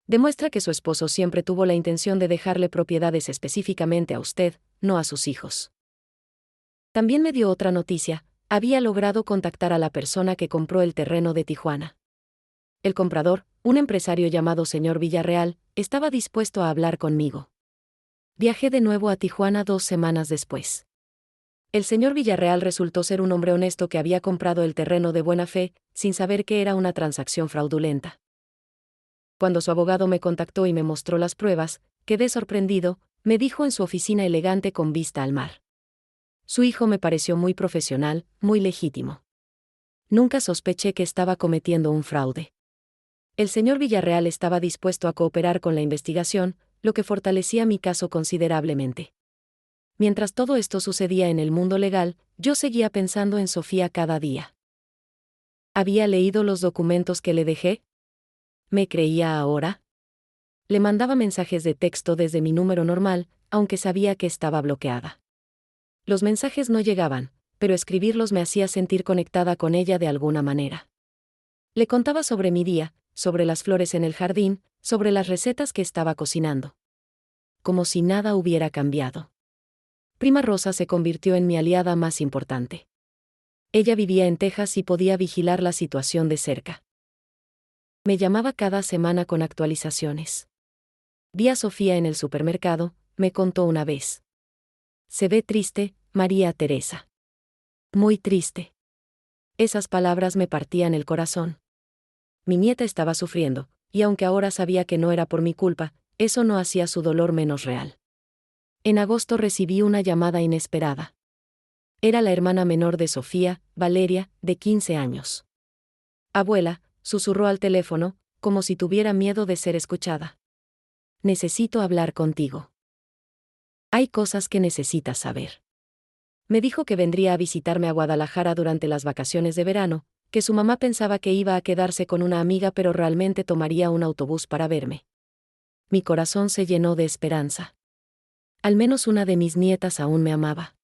A: Demuestra que su esposo siempre tuvo la intención de dejarle propiedades específicamente a usted, no a sus hijos». También me dio otra noticia: había logrado contactar a la persona que compró el terreno de Tijuana. El comprador, un empresario llamado señor Villarreal, estaba dispuesto a hablar conmigo. Viajé de nuevo a Tijuana 2 semanas después. El señor Villarreal resultó ser un hombre honesto que había comprado el terreno de buena fe, sin saber que era una transacción fraudulenta. Cuando su abogado me contactó y me mostró las pruebas, quedé sorprendido. Me dijo en su oficina elegante con vista al mar. Su hijo me pareció muy profesional, muy legítimo. Nunca sospeché que estaba cometiendo un fraude. El señor Villarreal estaba dispuesto a cooperar con la investigación, lo que fortalecía mi caso considerablemente. Mientras todo esto sucedía en el mundo legal, yo seguía pensando en Sofía cada día. ¿Había leído los documentos que le dejé? ¿Me creía ahora? Le mandaba mensajes de texto desde mi número normal, aunque sabía que estaba bloqueada. Los mensajes no llegaban, pero escribirlos me hacía sentir conectada con ella de alguna manera. Le contaba sobre mi día, sobre las flores en el jardín, sobre las recetas que estaba cocinando. Como si nada hubiera cambiado. Prima Rosa se convirtió en mi aliada más importante. Ella vivía en Texas y podía vigilar la situación de cerca. Me llamaba cada semana con actualizaciones. Vi a Sofía en el supermercado, me contó una vez. «Se ve triste, María Teresa. Muy triste». Esas palabras me partían el corazón. Mi nieta estaba sufriendo, y aunque ahora sabía que no era por mi culpa, eso no hacía su dolor menos real. En agosto recibí una llamada inesperada. Era la hermana menor de Sofía, Valeria, de 15 años. «Abuela», susurró al teléfono, como si tuviera miedo de ser escuchada. «Necesito hablar contigo. Hay cosas que necesitas saber». Me dijo que vendría a visitarme a Guadalajara durante las vacaciones de verano, que su mamá pensaba que iba a quedarse con una amiga pero realmente tomaría un autobús para verme. Mi corazón se llenó de esperanza. Al menos una de mis nietas aún me amaba.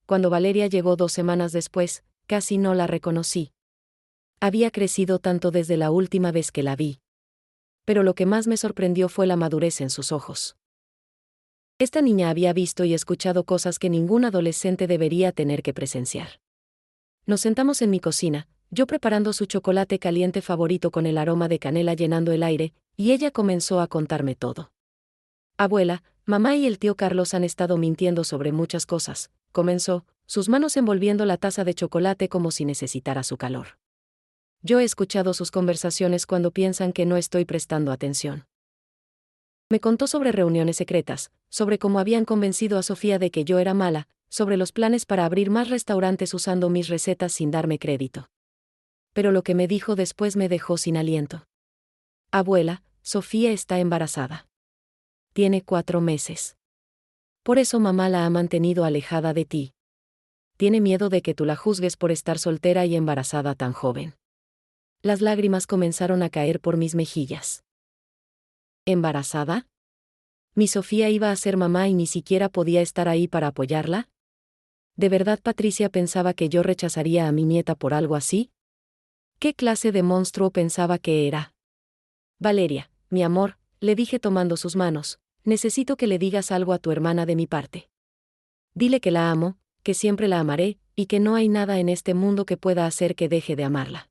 A: Cuando Valeria llegó 2 semanas después, casi no la reconocí. Había crecido tanto desde la última vez que la vi. Pero lo que más me sorprendió fue la madurez en sus ojos. Esta niña había visto y escuchado cosas que ningún adolescente debería tener que presenciar. Nos sentamos en mi cocina, yo preparando su chocolate caliente favorito con el aroma de canela llenando el aire, y ella comenzó a contarme todo. «Abuela, mamá y el tío Carlos han estado mintiendo sobre muchas cosas», comenzó, sus manos envolviendo la taza de chocolate como si necesitara su calor. «Yo he escuchado sus conversaciones cuando piensan que no estoy prestando atención. Me contó sobre reuniones secretas, sobre cómo habían convencido a Sofía de que yo era mala, sobre los planes para abrir más restaurantes usando mis recetas sin darme crédito. Pero lo que me dijo después me dejó sin aliento. Abuela, Sofía está embarazada. Tiene 4 meses. Por eso mamá la ha mantenido alejada de ti. Tiene miedo de que tú la juzgues por estar soltera y embarazada tan joven. Las lágrimas comenzaron a caer por mis mejillas. ¿Embarazada? ¿Mi Sofía iba a ser mamá y ni siquiera podía estar ahí para apoyarla? ¿De verdad Patricia pensaba que yo rechazaría a mi nieta por algo así? ¿Qué clase de monstruo pensaba que era? Valeria, mi amor, le dije tomando sus manos, necesito que le digas algo a tu hermana de mi parte. Dile que la amo, que siempre la amaré, y que no hay nada en este mundo que pueda hacer que deje de amarla.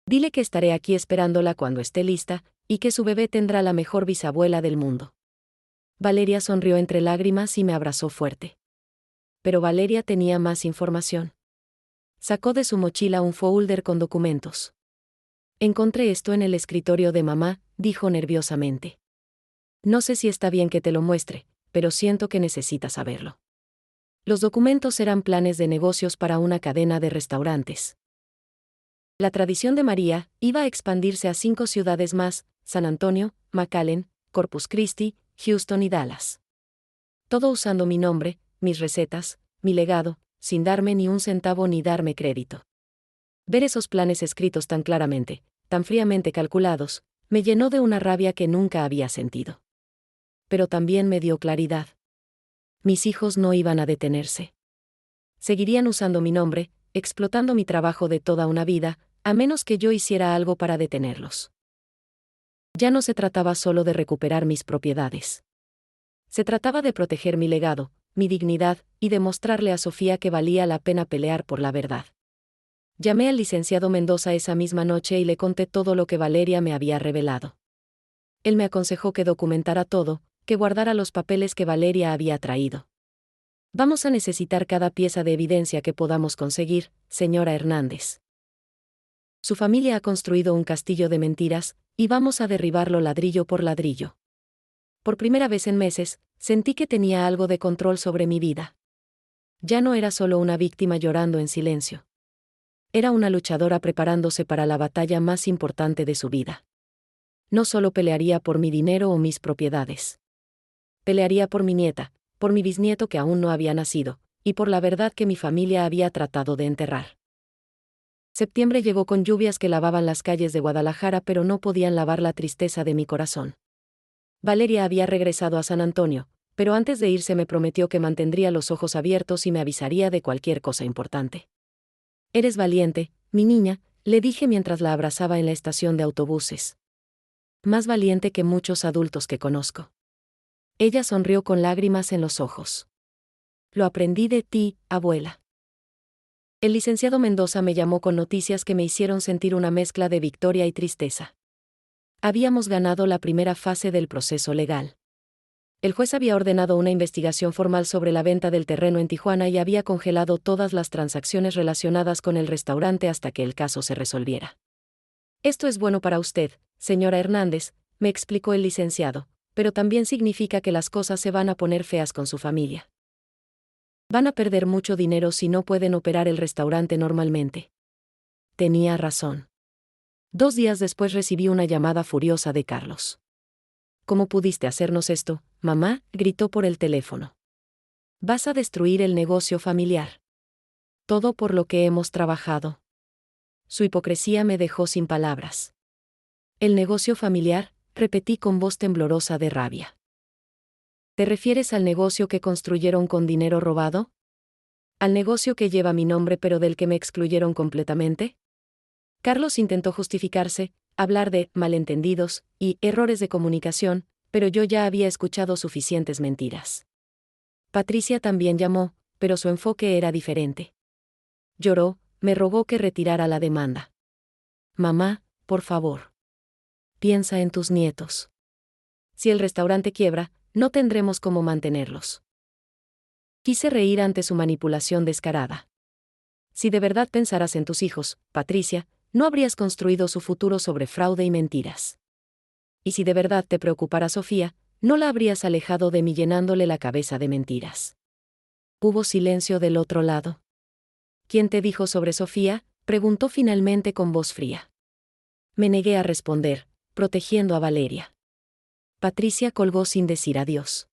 A: Dile que estaré aquí esperándola cuando esté lista, y que su bebé tendrá la mejor bisabuela del mundo. Valeria sonrió entre lágrimas y me abrazó fuerte. Pero Valeria tenía más información. Sacó de su mochila un folder con documentos. Encontré esto en el escritorio de mamá, dijo nerviosamente. No sé si está bien que te lo muestre, pero siento que necesitas saberlo. Los documentos eran planes de negocios para una cadena de restaurantes. La tradición de María iba a expandirse a 5 ciudades más: San Antonio, McAllen, Corpus Christi, Houston y Dallas. Todo usando mi nombre, mis recetas, mi legado, sin darme ni un centavo ni darme crédito. Ver esos planes escritos tan claramente, tan fríamente calculados, me llenó de una rabia que nunca había sentido. Pero también me dio claridad. Mis hijos no iban a detenerse. Seguirían usando mi nombre, explotando mi trabajo de toda una vida, a menos que yo hiciera algo para detenerlos. Ya no se trataba solo de recuperar mis propiedades. Se trataba de proteger mi legado, mi dignidad, y demostrarle a Sofía que valía la pena pelear por la verdad. Llamé al licenciado Mendoza esa misma noche y le conté todo lo que Valeria me había revelado. Él me aconsejó que documentara todo, que guardara los papeles que Valeria había traído. Vamos a necesitar cada pieza de evidencia que podamos conseguir, señora Hernández. Su familia ha construido un castillo de mentiras, y vamos a derribarlo ladrillo por ladrillo. Por primera vez en meses, sentí que tenía algo de control sobre mi vida. Ya no era solo una víctima llorando en silencio. Era una luchadora preparándose para la batalla más importante de su vida. No solo pelearía por mi dinero o mis propiedades. Pelearía por mi nieta, por mi bisnieto que aún no había nacido, y por la verdad que mi familia había tratado de enterrar. Septiembre llegó con lluvias que lavaban las calles de Guadalajara, pero no podían lavar la tristeza de mi corazón. Valeria había regresado a San Antonio, pero antes de irse me prometió que mantendría los ojos abiertos y me avisaría de cualquier cosa importante. Eres valiente, mi niña, le dije mientras la abrazaba en la estación de autobuses. Más valiente que muchos adultos que conozco. Ella sonrió con lágrimas en los ojos. Lo aprendí de ti, abuela. El licenciado Mendoza me llamó con noticias que me hicieron sentir una mezcla de victoria y tristeza. Habíamos ganado la primera fase del proceso legal. El juez había ordenado una investigación formal sobre la venta del terreno en Tijuana y había congelado todas las transacciones relacionadas con el restaurante hasta que el caso se resolviera. Esto es bueno para usted, señora Hernández, me explicó el licenciado, pero también significa que las cosas se van a poner feas con su familia. Van a perder mucho dinero si no pueden operar el restaurante normalmente. Tenía razón. 2 días después recibí una llamada furiosa de Carlos. ¿Cómo pudiste hacernos esto, mamá?, gritó por el teléfono. Vas a destruir el negocio familiar. Todo por lo que hemos trabajado. Su hipocresía me dejó sin palabras. El negocio familiar, repetí con voz temblorosa de rabia. ¿Te refieres al negocio que construyeron con dinero robado? ¿Al negocio que lleva mi nombre pero del que me excluyeron completamente? Carlos intentó justificarse, hablar de malentendidos y errores de comunicación, pero yo ya había escuchado suficientes mentiras. Patricia también llamó, pero su enfoque era diferente. Lloró, me rogó que retirara la demanda. Mamá, por favor. Piensa en tus nietos. Si el restaurante quiebra, no tendremos cómo mantenerlos. Quise reír ante su manipulación descarada. Si de verdad pensaras en tus hijos, Patricia, no habrías construido su futuro sobre fraude y mentiras. Y si de verdad te preocupara Sofía, no la habrías alejado de mí llenándole la cabeza de mentiras. Hubo silencio del otro lado. ¿Quién te dijo sobre Sofía?, preguntó finalmente con voz fría. Me negué a responder, protegiendo a Valeria. Patricia colgó sin decir adiós.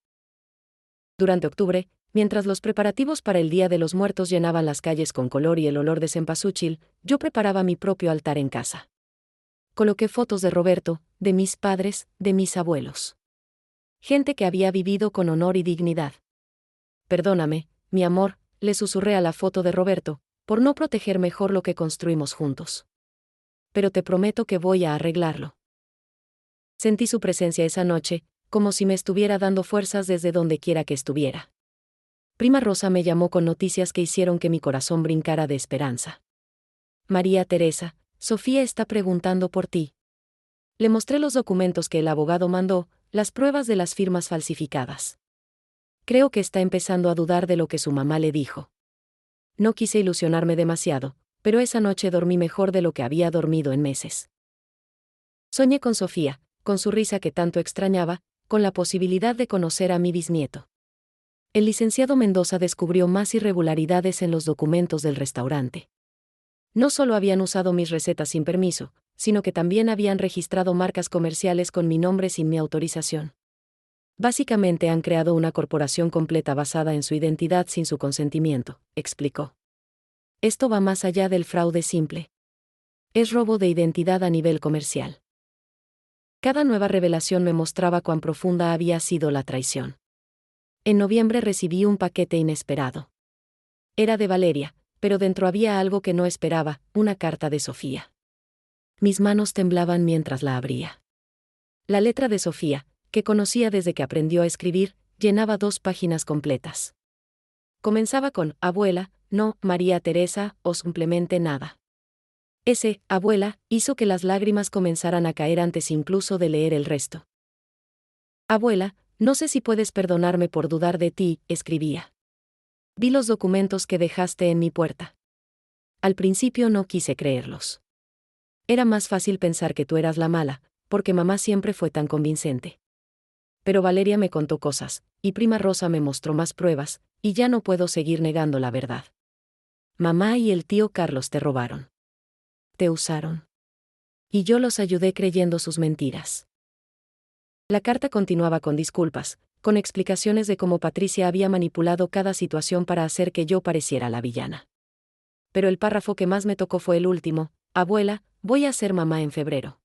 A: Durante octubre, mientras los preparativos para el Día de los Muertos llenaban las calles con color y el olor de cempasúchil, yo preparaba mi propio altar en casa. Coloqué fotos de Roberto, de mis padres, de mis abuelos. Gente que había vivido con honor y dignidad. Perdóname, mi amor, le susurré a la foto de Roberto, por no proteger mejor lo que construimos juntos. Pero te prometo que voy a arreglarlo. Sentí su presencia esa noche, como si me estuviera dando fuerzas desde donde quiera que estuviera. Prima Rosa me llamó con noticias que hicieron que mi corazón brincara de esperanza. María Teresa, Sofía está preguntando por ti. Le mostré los documentos que el abogado mandó, las pruebas de las firmas falsificadas. Creo que está empezando a dudar de lo que su mamá le dijo. No quise ilusionarme demasiado, pero esa noche dormí mejor de lo que había dormido en meses. Soñé con Sofía, con su risa que tanto extrañaba, con la posibilidad de conocer a mi bisnieto. El licenciado Mendoza descubrió más irregularidades en los documentos del restaurante. No solo habían usado mis recetas sin permiso, sino que también habían registrado marcas comerciales con mi nombre sin mi autorización. Básicamente han creado una corporación completa basada en su identidad sin su consentimiento, explicó. Esto va más allá del fraude simple. Es robo de identidad a nivel comercial. Cada nueva revelación me mostraba cuán profunda había sido la traición. En noviembre recibí un paquete inesperado. Era de Valeria, pero dentro había algo que no esperaba, una carta de Sofía. Mis manos temblaban mientras la abría. La letra de Sofía, que conocía desde que aprendió a escribir, llenaba 2 páginas completas. Comenzaba con abuela, no María Teresa o simplemente nada. Ese abuela hizo que las lágrimas comenzaran a caer antes incluso de leer el resto. Abuela, no sé si puedes perdonarme por dudar de ti, escribía. Vi los documentos que dejaste en mi puerta. Al principio no quise creerlos. Era más fácil pensar que tú eras la mala, porque mamá siempre fue tan convincente. Pero Valeria me contó cosas, y prima Rosa me mostró más pruebas, y ya no puedo seguir negando la verdad. Mamá y el tío Carlos te robaron. Te usaron. Y yo los ayudé creyendo sus mentiras. La carta continuaba con disculpas, con explicaciones de cómo Patricia había manipulado cada situación para hacer que yo pareciera la villana. Pero el párrafo que más me tocó fue el último: abuela, voy a ser mamá en febrero.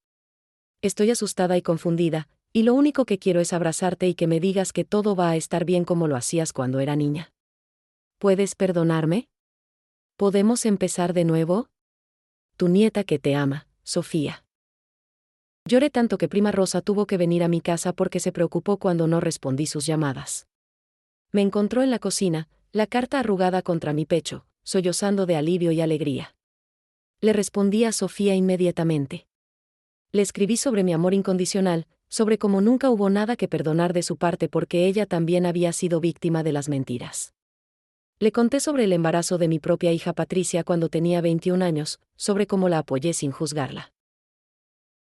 A: Estoy asustada y confundida, y lo único que quiero es abrazarte y que me digas que todo va a estar bien como lo hacías cuando era niña. ¿Puedes perdonarme? ¿Podemos empezar de nuevo? Tu nieta que te ama, Sofía. Lloré tanto que prima Rosa tuvo que venir a mi casa porque se preocupó cuando no respondí sus llamadas. Me encontró en la cocina, la carta arrugada contra mi pecho, sollozando de alivio y alegría. Le respondí a Sofía inmediatamente. Le escribí sobre mi amor incondicional, sobre cómo nunca hubo nada que perdonar de su parte porque ella también había sido víctima de las mentiras. Le conté sobre el embarazo de mi propia hija Patricia cuando tenía 21 años, sobre cómo la apoyé sin juzgarla.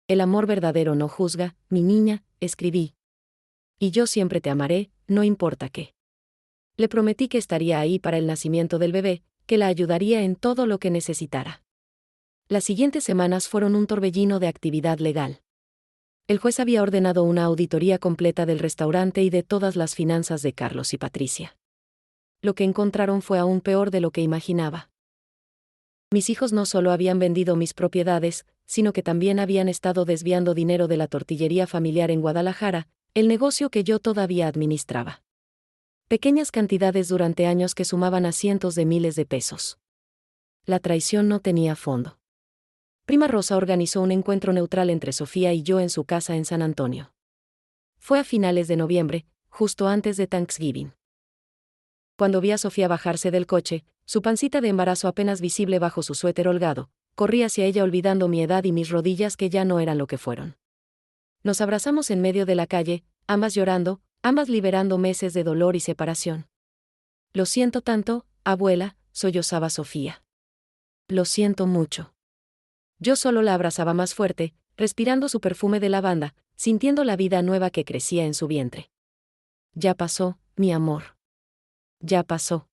A: El amor verdadero no juzga, mi niña, escribí. Y yo siempre te amaré, no importa qué. Le prometí que estaría ahí para el nacimiento del bebé, que la ayudaría en todo lo que necesitara. Las siguientes semanas fueron un torbellino de actividad legal. El juez había ordenado una auditoría completa del restaurante y de todas las finanzas de Carlos y Patricia. Lo que encontraron fue aún peor de lo que imaginaba. Mis hijos no solo habían vendido mis propiedades, sino que también habían estado desviando dinero de la tortillería familiar en Guadalajara, el negocio que yo todavía administraba. Pequeñas cantidades durante años que sumaban a cientos de miles de pesos. La traición no tenía fondo. Prima Rosa organizó un encuentro neutral entre Sofía y yo en su casa en San Antonio. Fue a finales de noviembre, justo antes de Thanksgiving. Cuando vi a Sofía bajarse del coche, su pancita de embarazo apenas visible bajo su suéter holgado, corrí hacia ella olvidando mi edad y mis rodillas que ya no eran lo que fueron. Nos abrazamos en medio de la calle, ambas llorando, ambas liberando meses de dolor y separación. Lo siento tanto, abuela, sollozaba Sofía. Lo siento mucho. Yo solo la abrazaba más fuerte, respirando su perfume de lavanda, sintiendo la vida nueva que crecía en su vientre. Ya pasó, mi amor. Ya pasó.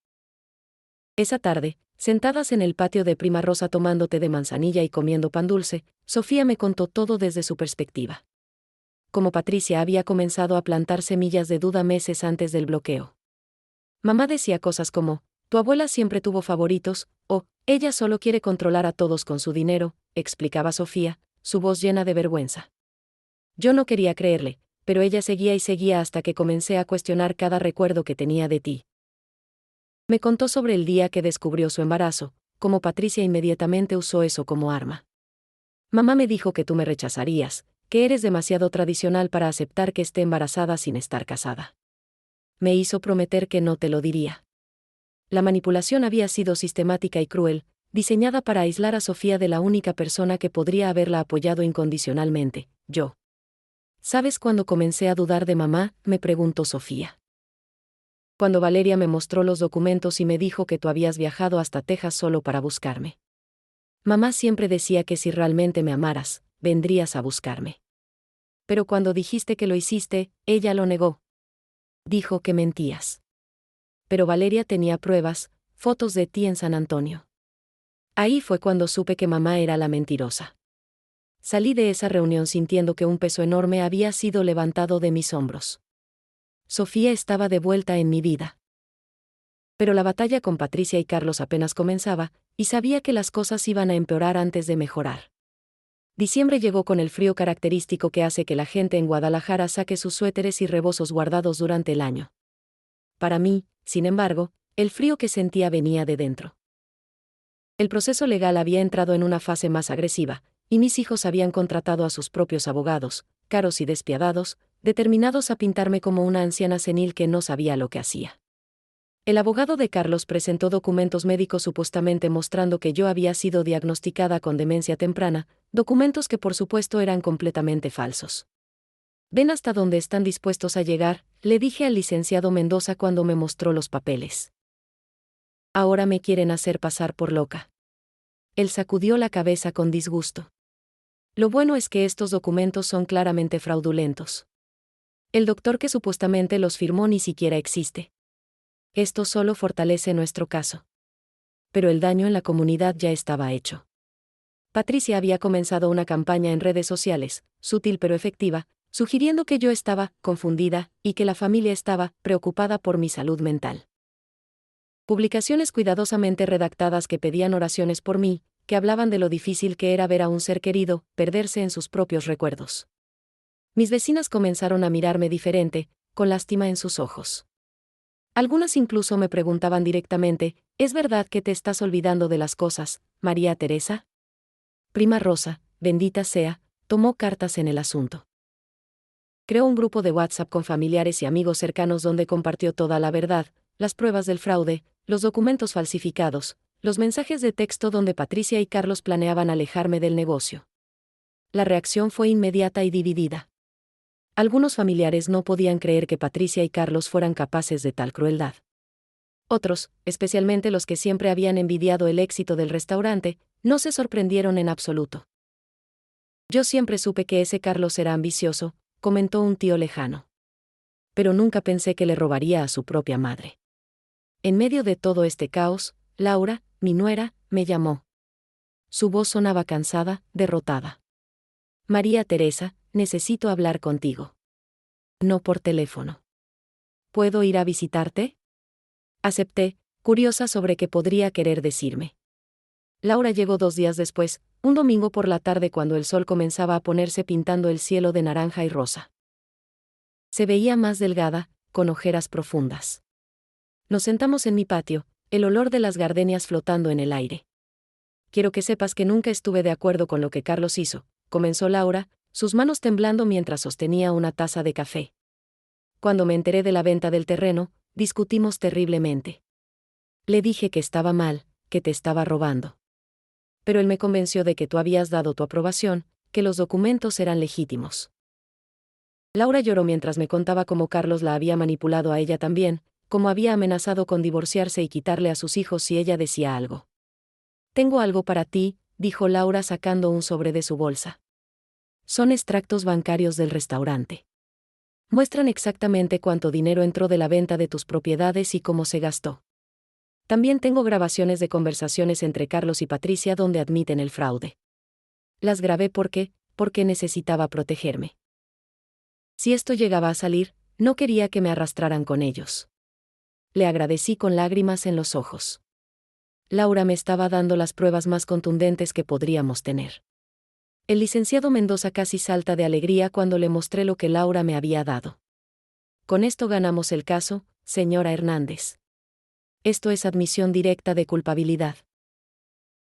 A: Esa tarde, sentadas en el patio de Prima Rosa tomando té de manzanilla y comiendo pan dulce, Sofía me contó todo desde su perspectiva. Como Patricia había comenzado a plantar semillas de duda meses antes del bloqueo. Mamá decía cosas como, tu abuela siempre tuvo favoritos, o, ella solo quiere controlar a todos con su dinero, explicaba Sofía, su voz llena de vergüenza. Yo no quería creerle, pero ella seguía y seguía hasta que comencé a cuestionar cada recuerdo que tenía de ti. Me contó sobre el día que descubrió su embarazo, cómo Patricia inmediatamente usó eso como arma. Mamá me dijo que tú me rechazarías, que eres demasiado tradicional para aceptar que esté embarazada sin estar casada. Me hizo prometer que no te lo diría. La manipulación había sido sistemática y cruel, diseñada para aislar a Sofía de la única persona que podría haberla apoyado incondicionalmente, yo. ¿Sabes cuándo comencé a dudar de mamá?, me preguntó Sofía. Cuando Valeria me mostró los documentos y me dijo que tú habías viajado hasta Texas solo para buscarme. Mamá siempre decía que si realmente me amaras, vendrías a buscarme. Pero cuando dijiste que lo hiciste, ella lo negó. Dijo que mentías. Pero Valeria tenía pruebas, fotos de ti en San Antonio. Ahí fue cuando supe que mamá era la mentirosa. Salí de esa reunión sintiendo que un peso enorme había sido levantado de mis hombros. Sofía estaba de vuelta en mi vida. Pero la batalla con Patricia y Carlos apenas comenzaba, y sabía que las cosas iban a empeorar antes de mejorar. Diciembre llegó con el frío característico que hace que la gente en Guadalajara saque sus suéteres y rebozos guardados durante el año. Para mí, sin embargo, el frío que sentía venía de dentro. El proceso legal había entrado en una fase más agresiva, y mis hijos habían contratado a sus propios abogados, caros y despiadados, determinados a pintarme como una anciana senil que no sabía lo que hacía. El abogado de Carlos presentó documentos médicos supuestamente mostrando que yo había sido diagnosticada con demencia temprana, documentos que por supuesto eran completamente falsos. Ven hasta dónde están dispuestos a llegar, le dije al licenciado Mendoza cuando me mostró los papeles. Ahora me quieren hacer pasar por loca. Él sacudió la cabeza con disgusto. Lo bueno es que estos documentos son claramente fraudulentos. El doctor que supuestamente los firmó ni siquiera existe. Esto solo fortalece nuestro caso. Pero el daño en la comunidad ya estaba hecho. Patricia había comenzado una campaña en redes sociales, sutil pero efectiva, sugiriendo que yo estaba confundida y que la familia estaba preocupada por mi salud mental. Publicaciones cuidadosamente redactadas que pedían oraciones por mí, que hablaban de lo difícil que era ver a un ser querido perderse en sus propios recuerdos. Mis vecinas comenzaron a mirarme diferente, con lástima en sus ojos. Algunas incluso me preguntaban directamente, ¿es verdad que te estás olvidando de las cosas, María Teresa? Prima Rosa, bendita sea, tomó cartas en el asunto. Creó un grupo de WhatsApp con familiares y amigos cercanos donde compartió toda la verdad, las pruebas del fraude, los documentos falsificados, los mensajes de texto donde Patricia y Carlos planeaban alejarme del negocio. La reacción fue inmediata y dividida. Algunos familiares no podían creer que Patricia y Carlos fueran capaces de tal crueldad. Otros, especialmente los que siempre habían envidiado el éxito del restaurante, no se sorprendieron en absoluto. Yo siempre supe que ese Carlos era ambicioso, comentó un tío lejano. Pero nunca pensé que le robaría a su propia madre. En medio de todo este caos, Laura, mi nuera, me llamó. Su voz sonaba cansada, derrotada. María Teresa, necesito hablar contigo. No por teléfono. ¿Puedo ir a visitarte? Acepté, curiosa sobre qué podría querer decirme. Laura llegó 2 días después, un domingo por la tarde cuando el sol comenzaba a ponerse pintando el cielo de naranja y rosa. Se veía más delgada, con ojeras profundas. Nos sentamos en mi patio, el olor de las gardenias flotando en el aire. Quiero que sepas que nunca estuve de acuerdo con lo que Carlos hizo, comenzó Laura, sus manos temblando mientras sostenía una taza de café. Cuando me enteré de la venta del terreno, discutimos terriblemente. Le dije que estaba mal, que te estaba robando. Pero él me convenció de que tú habías dado tu aprobación, que los documentos eran legítimos. Laura lloró mientras me contaba cómo Carlos la había manipulado a ella también, cómo había amenazado con divorciarse y quitarle a sus hijos si ella decía algo. Tengo algo para ti, dijo Laura sacando un sobre de su bolsa. Son extractos bancarios del restaurante. Muestran exactamente cuánto dinero entró de la venta de tus propiedades y cómo se gastó. También tengo grabaciones de conversaciones entre Carlos y Patricia donde admiten el fraude. Las grabé porque necesitaba protegerme. Si esto llegaba a salir, no quería que me arrastraran con ellos. Le agradecí con lágrimas en los ojos. Laura me estaba dando las pruebas más contundentes que podríamos tener. El licenciado Mendoza casi salta de alegría cuando le mostré lo que Laura me había dado. Con esto ganamos el caso, señora Hernández. Esto es admisión directa de culpabilidad.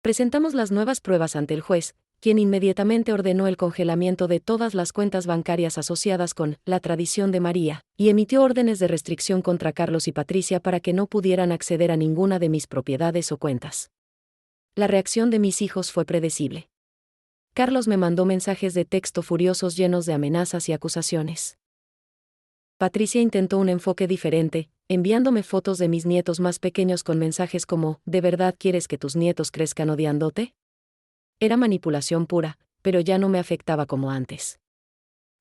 A: Presentamos las nuevas pruebas ante el juez, quien inmediatamente ordenó el congelamiento de todas las cuentas bancarias asociadas con la tradición de María, y emitió órdenes de restricción contra Carlos y Patricia para que no pudieran acceder a ninguna de mis propiedades o cuentas. La reacción de mis hijos fue predecible. Carlos me mandó mensajes de texto furiosos llenos de amenazas y acusaciones. Patricia intentó un enfoque diferente, enviándome fotos de mis nietos más pequeños con mensajes como, ¿de verdad quieres que tus nietos crezcan odiándote? Era manipulación pura, pero ya no me afectaba como antes.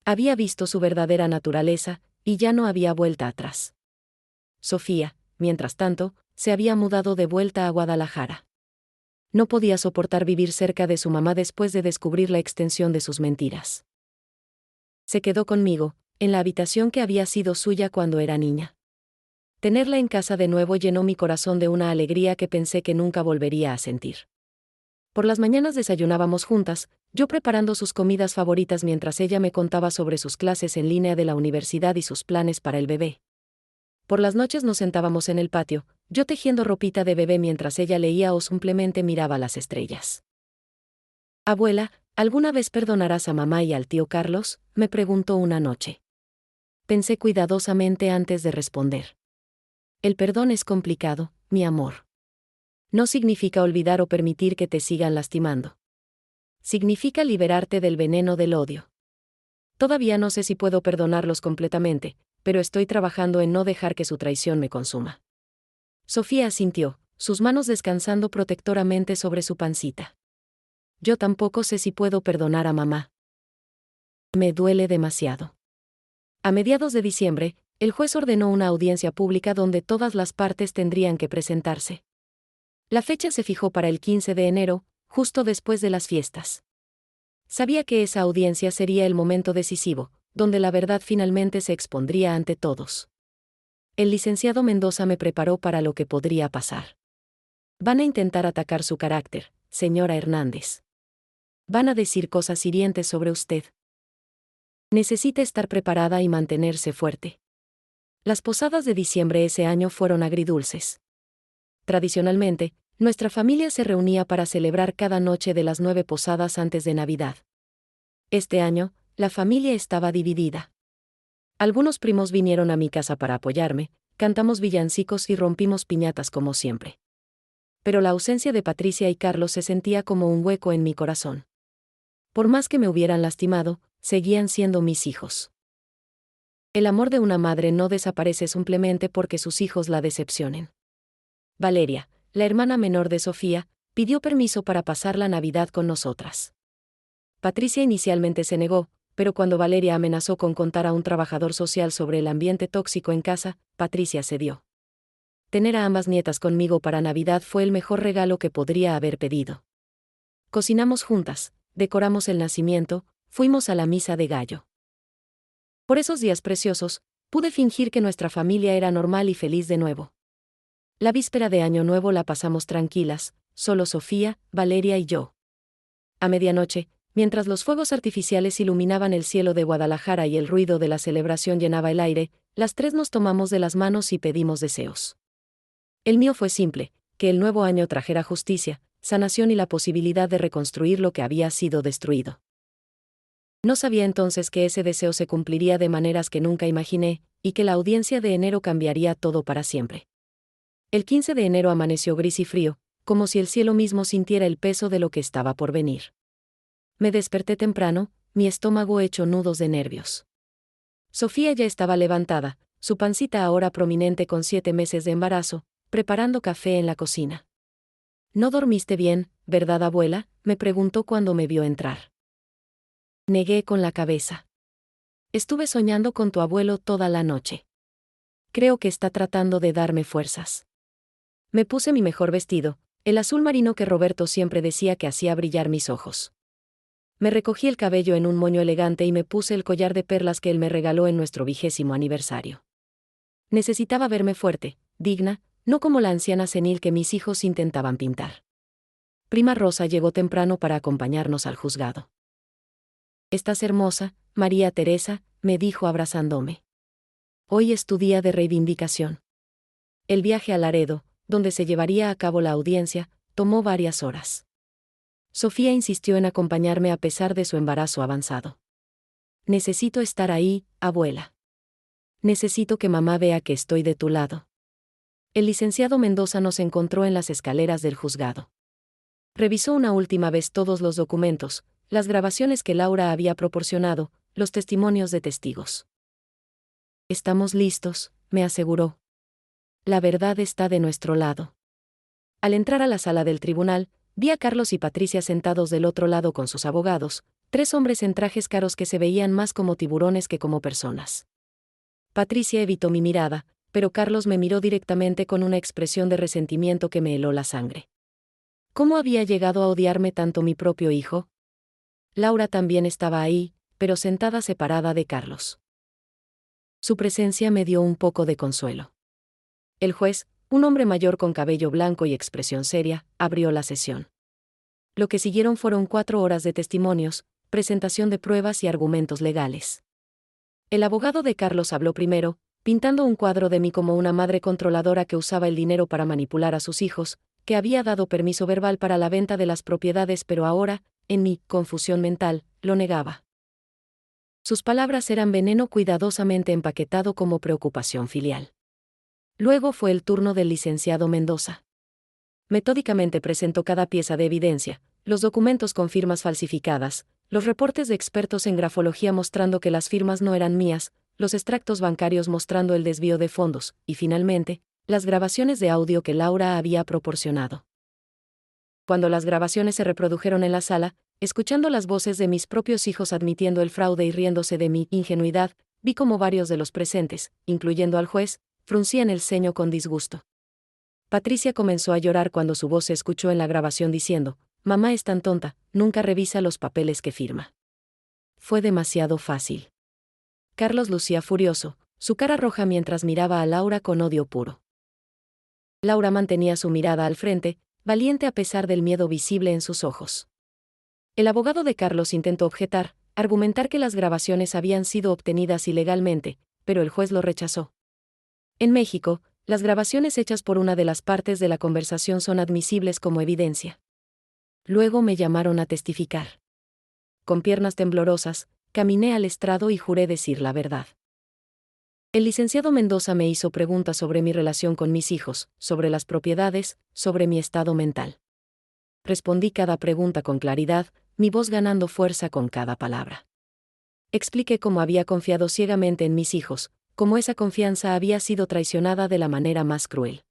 A: Había visto su verdadera naturaleza, y ya no había vuelta atrás. Sofía, mientras tanto, se había mudado de vuelta a Guadalajara. No podía soportar vivir cerca de su mamá después de descubrir la extensión de sus mentiras. Se quedó conmigo, en la habitación que había sido suya cuando era niña. Tenerla en casa de nuevo llenó mi corazón de una alegría que pensé que nunca volvería a sentir. Por las mañanas desayunábamos juntas, yo preparando sus comidas favoritas mientras ella me contaba sobre sus clases en línea de la universidad y sus planes para el bebé. Por las noches nos sentábamos en el patio, yo tejiendo ropita de bebé mientras ella leía o simplemente miraba las estrellas. Abuela, ¿alguna vez perdonarás a mamá y al tío Carlos?, me preguntó una noche. Pensé cuidadosamente antes de responder. El perdón es complicado, mi amor. No significa olvidar o permitir que te sigan lastimando. Significa liberarte del veneno del odio. Todavía no sé si puedo perdonarlos completamente, pero estoy trabajando en no dejar que su traición me consuma. Sofía asintió, sus manos descansando protectoramente sobre su pancita. Yo tampoco sé si puedo perdonar a mamá. Me duele demasiado. A mediados de diciembre, el juez ordenó una audiencia pública donde todas las partes tendrían que presentarse. La fecha se fijó para el 15 de enero, justo después de las fiestas. Sabía que esa audiencia sería el momento decisivo, donde la verdad finalmente se expondría ante todos. El licenciado Mendoza me preparó para lo que podría pasar. Van a intentar atacar su carácter, señora Hernández. Van a decir cosas hirientes sobre usted. Necesita estar preparada y mantenerse fuerte. Las posadas de diciembre ese año fueron agridulces. Tradicionalmente, nuestra familia se reunía para celebrar cada noche de las 9 posadas antes de Navidad. Este año, la familia estaba dividida. Algunos primos vinieron a mi casa para apoyarme, cantamos villancicos y rompimos piñatas como siempre. Pero la ausencia de Patricia y Carlos se sentía como un hueco en mi corazón. Por más que me hubieran lastimado, seguían siendo mis hijos. El amor de una madre no desaparece simplemente porque sus hijos la decepcionen. Valeria, la hermana menor de Sofía, pidió permiso para pasar la Navidad con nosotras. Patricia inicialmente se negó, pero cuando Valeria amenazó con contar a un trabajador social sobre el ambiente tóxico en casa, Patricia cedió. Tener a ambas nietas conmigo para Navidad fue el mejor regalo que podría haber pedido. Cocinamos juntas, decoramos el nacimiento, fuimos a la misa de gallo. Por esos días preciosos, pude fingir que nuestra familia era normal y feliz de nuevo. La víspera de Año Nuevo la pasamos tranquilas, solo Sofía, Valeria y yo. A medianoche, mientras los fuegos artificiales iluminaban el cielo de Guadalajara y el ruido de la celebración llenaba el aire, las tres nos tomamos de las manos y pedimos deseos. El mío fue simple, que el nuevo año trajera justicia, sanación y la posibilidad de reconstruir lo que había sido destruido. No sabía entonces que ese deseo se cumpliría de maneras que nunca imaginé, y que la audiencia de enero cambiaría todo para siempre. El 15 de enero amaneció gris y frío, como si el cielo mismo sintiera el peso de lo que estaba por venir. Me desperté temprano, mi estómago hecho nudos de nervios. Sofía ya estaba levantada, su pancita ahora prominente con 7 meses de embarazo, preparando café en la cocina. «¿No dormiste bien, verdad, abuela?», me preguntó cuando me vio entrar. Negué con la cabeza. Estuve soñando con tu abuelo toda la noche. Creo que está tratando de darme fuerzas. Me puse mi mejor vestido, el azul marino que Roberto siempre decía que hacía brillar mis ojos. Me recogí el cabello en un moño elegante y me puse el collar de perlas que él me regaló en nuestro 20º aniversario. Necesitaba verme fuerte, digna, no como la anciana senil que mis hijos intentaban pintar. Prima Rosa llegó temprano para acompañarnos al juzgado. «Estás hermosa, María Teresa», me dijo abrazándome. «Hoy es tu día de reivindicación». El viaje a Laredo, donde se llevaría a cabo la audiencia, tomó varias horas. Sofía insistió en acompañarme a pesar de su embarazo avanzado. «Necesito estar ahí, abuela. Necesito que mamá vea que estoy de tu lado». El licenciado Mendoza nos encontró en las escaleras del juzgado. Revisó una última vez todos los documentos, las grabaciones que Laura había proporcionado, los testimonios de testigos. «Estamos listos», me aseguró. «La verdad está de nuestro lado». Al entrar a la sala del tribunal, vi a Carlos y Patricia sentados del otro lado con sus abogados, 3 hombres en trajes caros que se veían más como tiburones que como personas. Patricia evitó mi mirada, pero Carlos me miró directamente con una expresión de resentimiento que me heló la sangre. ¿Cómo había llegado a odiarme tanto mi propio hijo? Laura también estaba ahí, pero sentada separada de Carlos. Su presencia me dio un poco de consuelo. El juez, un hombre mayor con cabello blanco y expresión seria, abrió la sesión. Lo que siguieron fueron 4 horas de testimonios, presentación de pruebas y argumentos legales. El abogado de Carlos habló primero, pintando un cuadro de mí como una madre controladora que usaba el dinero para manipular a sus hijos, que había dado permiso verbal para la venta de las propiedades, pero ahora, en mi confusión mental, lo negaba. Sus palabras eran veneno cuidadosamente empaquetado como preocupación filial. Luego fue el turno del licenciado Mendoza. Metódicamente presentó cada pieza de evidencia, los documentos con firmas falsificadas, los reportes de expertos en grafología mostrando que las firmas no eran mías, los extractos bancarios mostrando el desvío de fondos, y finalmente, las grabaciones de audio que Laura había proporcionado. Cuando las grabaciones se reprodujeron en la sala, escuchando las voces de mis propios hijos admitiendo el fraude y riéndose de mi ingenuidad, vi como varios de los presentes, incluyendo al juez, fruncían el ceño con disgusto. Patricia comenzó a llorar cuando su voz se escuchó en la grabación diciendo: «Mamá es tan tonta, nunca revisa los papeles que firma». Fue demasiado fácil. Carlos lucía furioso, su cara roja mientras miraba a Laura con odio puro. Laura mantenía su mirada al frente, valiente a pesar del miedo visible en sus ojos. El abogado de Carlos intentó objetar, argumentar que las grabaciones habían sido obtenidas ilegalmente, pero el juez lo rechazó. En México, las grabaciones hechas por una de las partes de la conversación son admisibles como evidencia. Luego me llamaron a testificar. Con piernas temblorosas, caminé al estrado y juré decir la verdad. El licenciado Mendoza me hizo preguntas sobre mi relación con mis hijos, sobre las propiedades, sobre mi estado mental. Respondí cada pregunta con claridad, mi voz ganando fuerza con cada palabra. Expliqué cómo había confiado ciegamente en mis hijos, cómo esa confianza había sido traicionada de la manera más cruel.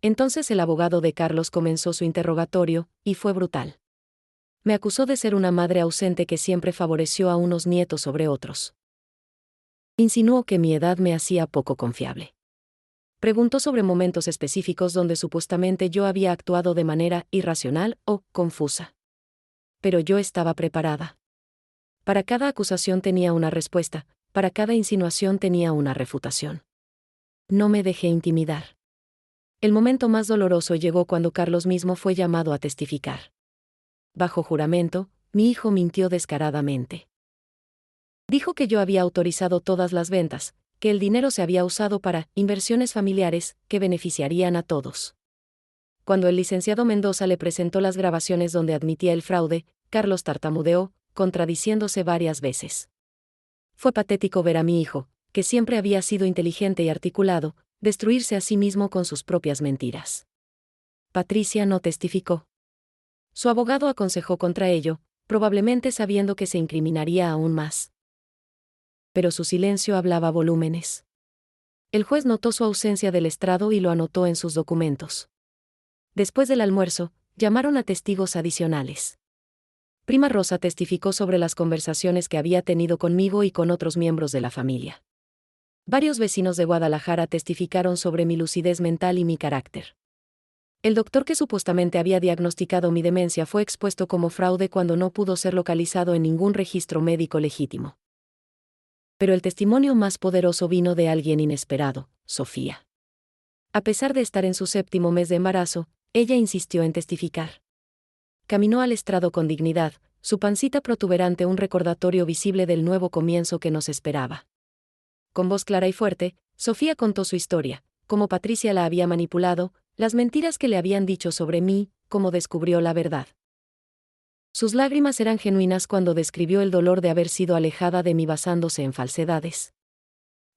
A: Entonces el abogado de Carlos comenzó su interrogatorio, y fue brutal. Me acusó de ser una madre ausente que siempre favoreció a unos nietos sobre otros. Insinuó que mi edad me hacía poco confiable. Preguntó sobre momentos específicos donde supuestamente yo había actuado de manera irracional o confusa. Pero yo estaba preparada. Para cada acusación tenía una respuesta, para cada insinuación tenía una refutación. No me dejé intimidar. El momento más doloroso llegó cuando Carlos mismo fue llamado a testificar. Bajo juramento, mi hijo mintió descaradamente. Dijo que yo había autorizado todas las ventas, que el dinero se había usado para inversiones familiares que beneficiarían a todos. Cuando el licenciado Mendoza le presentó las grabaciones donde admitía el fraude, Carlos tartamudeó, contradiciéndose varias veces. Fue patético ver a mi hijo, que siempre había sido inteligente y articulado, destruirse a sí mismo con sus propias mentiras. Patricia no testificó. Su abogado aconsejó contra ello, probablemente sabiendo que se incriminaría aún más. Pero su silencio hablaba volúmenes. El juez notó su ausencia del estrado y lo anotó en sus documentos. Después del almuerzo, llamaron a testigos adicionales. Prima Rosa testificó sobre las conversaciones que había tenido conmigo y con otros miembros de la familia. Varios vecinos de Guadalajara testificaron sobre mi lucidez mental y mi carácter. El doctor que supuestamente había diagnosticado mi demencia fue expuesto como fraude cuando no pudo ser localizado en ningún registro médico legítimo. Pero el testimonio más poderoso vino de alguien inesperado, Sofía. A pesar de estar en su 7º mes de embarazo, ella insistió en testificar. Caminó al estrado con dignidad, su pancita protuberante un recordatorio visible del nuevo comienzo que nos esperaba. Con voz clara y fuerte, Sofía contó su historia, cómo Patricia la había manipulado, las mentiras que le habían dicho sobre mí, cómo descubrió la verdad. Sus lágrimas eran genuinas cuando describió el dolor de haber sido alejada de mí basándose en falsedades.